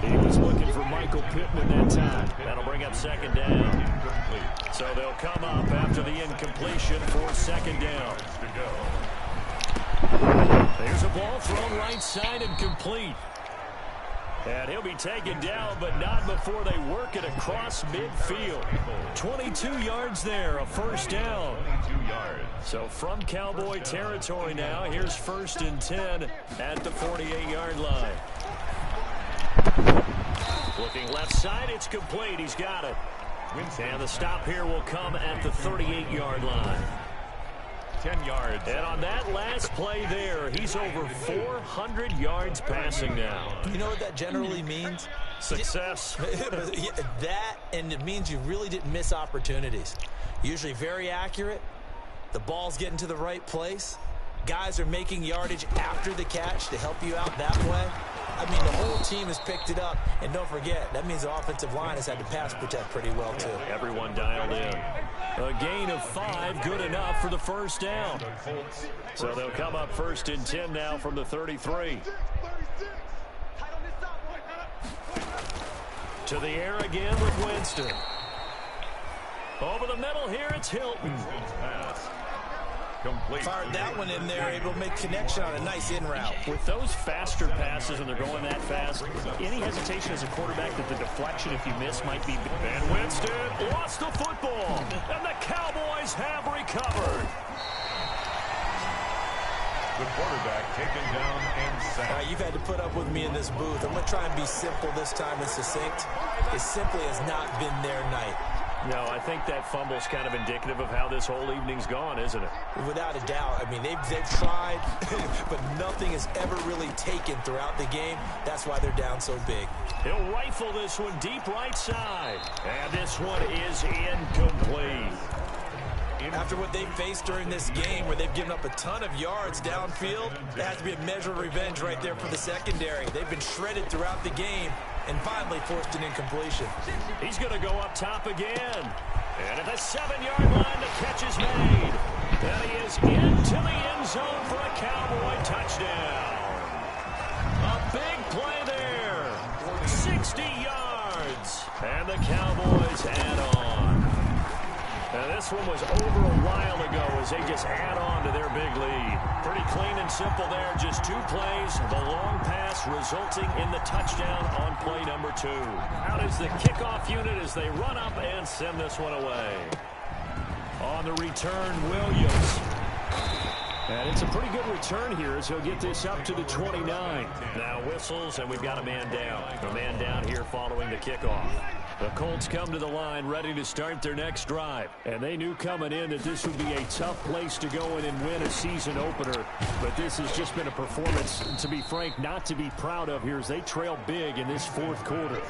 He was looking for Michael Pittman that time. That'll bring up second down. So they'll come up after the incompletion for second down. There's a ball thrown right side and complete. And he'll be taken down, but not before they work it across midfield. 22 yards there, a first down. So from Cowboy territory now, here's 1st and 10 at the 48-yard line. Looking left side, it's complete. He's got it. And the stop here will come at the 38-yard line. 10 yards. And on that last play there, he's over 400 yards passing now. You know what that generally means? Success. That, and it means you really didn't miss opportunities. Usually very accurate. The ball's getting to the right place. Guys are making yardage after the catch to help you out that way. I mean, the whole team has picked it up. And don't forget, that means the offensive line has had to pass protect pretty well, too. Everyone dialed in. A gain of 5, good enough for the first down. So they'll come up 1st and 10 now from the 33. To the air again with Winston. Over the middle here, it's Hilton. Fired that one in there, able to make connection on a nice in route. With those faster passes and they're going that fast, any hesitation as a quarterback that the deflection, if you miss, might be... And Winston lost the football, and the Cowboys have recovered. The quarterback taken down and sacked. You've had to put up with me in this booth. I'm going to try and be simple this time and succinct. It simply has not been their night. No, I think that fumble's kind of indicative of how this whole evening's gone, isn't it? Without a doubt. I mean, they've tried, but nothing has ever really taken throughout the game. That's why they're down so big. He'll rifle this one deep right side. And this one is incomplete. After what they've faced during this game, where they've given up a ton of yards downfield, that has to be a measure of revenge right there for the secondary. They've been shredded throughout the game and finally forced an incompletion. He's going to go up top again. And at the 7-yard line, the catch is made. And he is into the end zone for a Cowboy touchdown. A big play there. 60 yards. And the Cowboys add on. Now, this one was over a while ago as they just add on to their big lead. Pretty clean and simple there. Just 2 plays. The long pass resulting in the touchdown on play number 2. Out is the kickoff unit as they run up and send this one away. On the return, Williams. And it's a pretty good return here as he'll get this up to the 29. Now whistles, and we've got a man down. A man down here following the kickoff. The Colts come to the line ready to start their next drive. And they knew coming in that this would be a tough place to go in and win a season opener. But this has just been a performance, to be frank, not to be proud of here as they trail big in this 4th quarter.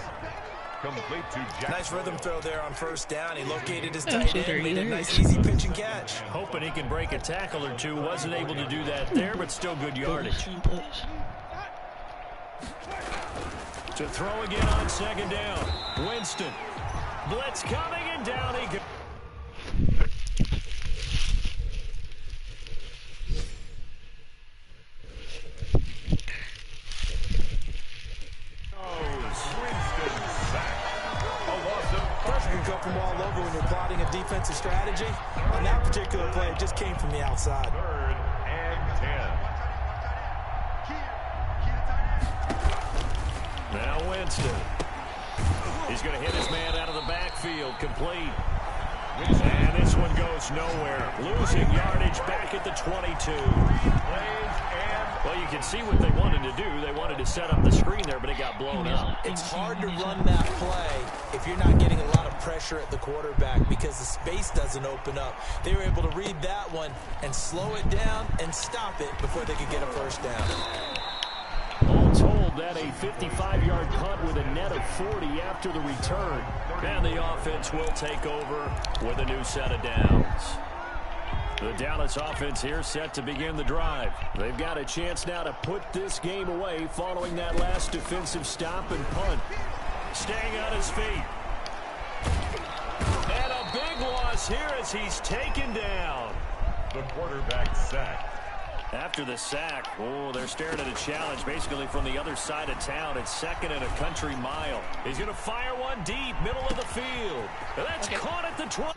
Complete to Jackson. Nice rhythm throw there on 1st down. He located his tight end, made a nice easy pitch and catch. Hoping he can break a tackle or two. Wasn't able to do that there, but still good yardage. To throw again on second down. Winston. Blitz coming, and down he goes. Pressure can come from all over when you're plotting a defensive strategy. On that particular play, it just came from the outside. 3rd and 10. Now Winston. He's going to hit his man out of the backfield. Complete. And this one goes nowhere. Losing yardage back at the 22. Well, you can see what they wanted to do. They wanted to set up the screen there, but it got blown up. It's hard to run that play if you're not getting a lot of pressure at the quarterback because the space doesn't open up. They were able to read that one and slow it down and stop it before they could get a first down. All told, that a 55-yard punt with a net of 40 after the return. And the offense will take over with a new set of downs. The Dallas offense here set to begin the drive. They've got a chance now to put this game away following that last defensive stop and punt. Staying on his feet. And a big loss here as he's taken down. The quarterback sacked. After the sack, they're staring at a challenge basically from the other side of town. It's 2nd and a country mile. He's going to fire one deep, middle of the field. And that's caught at the 20.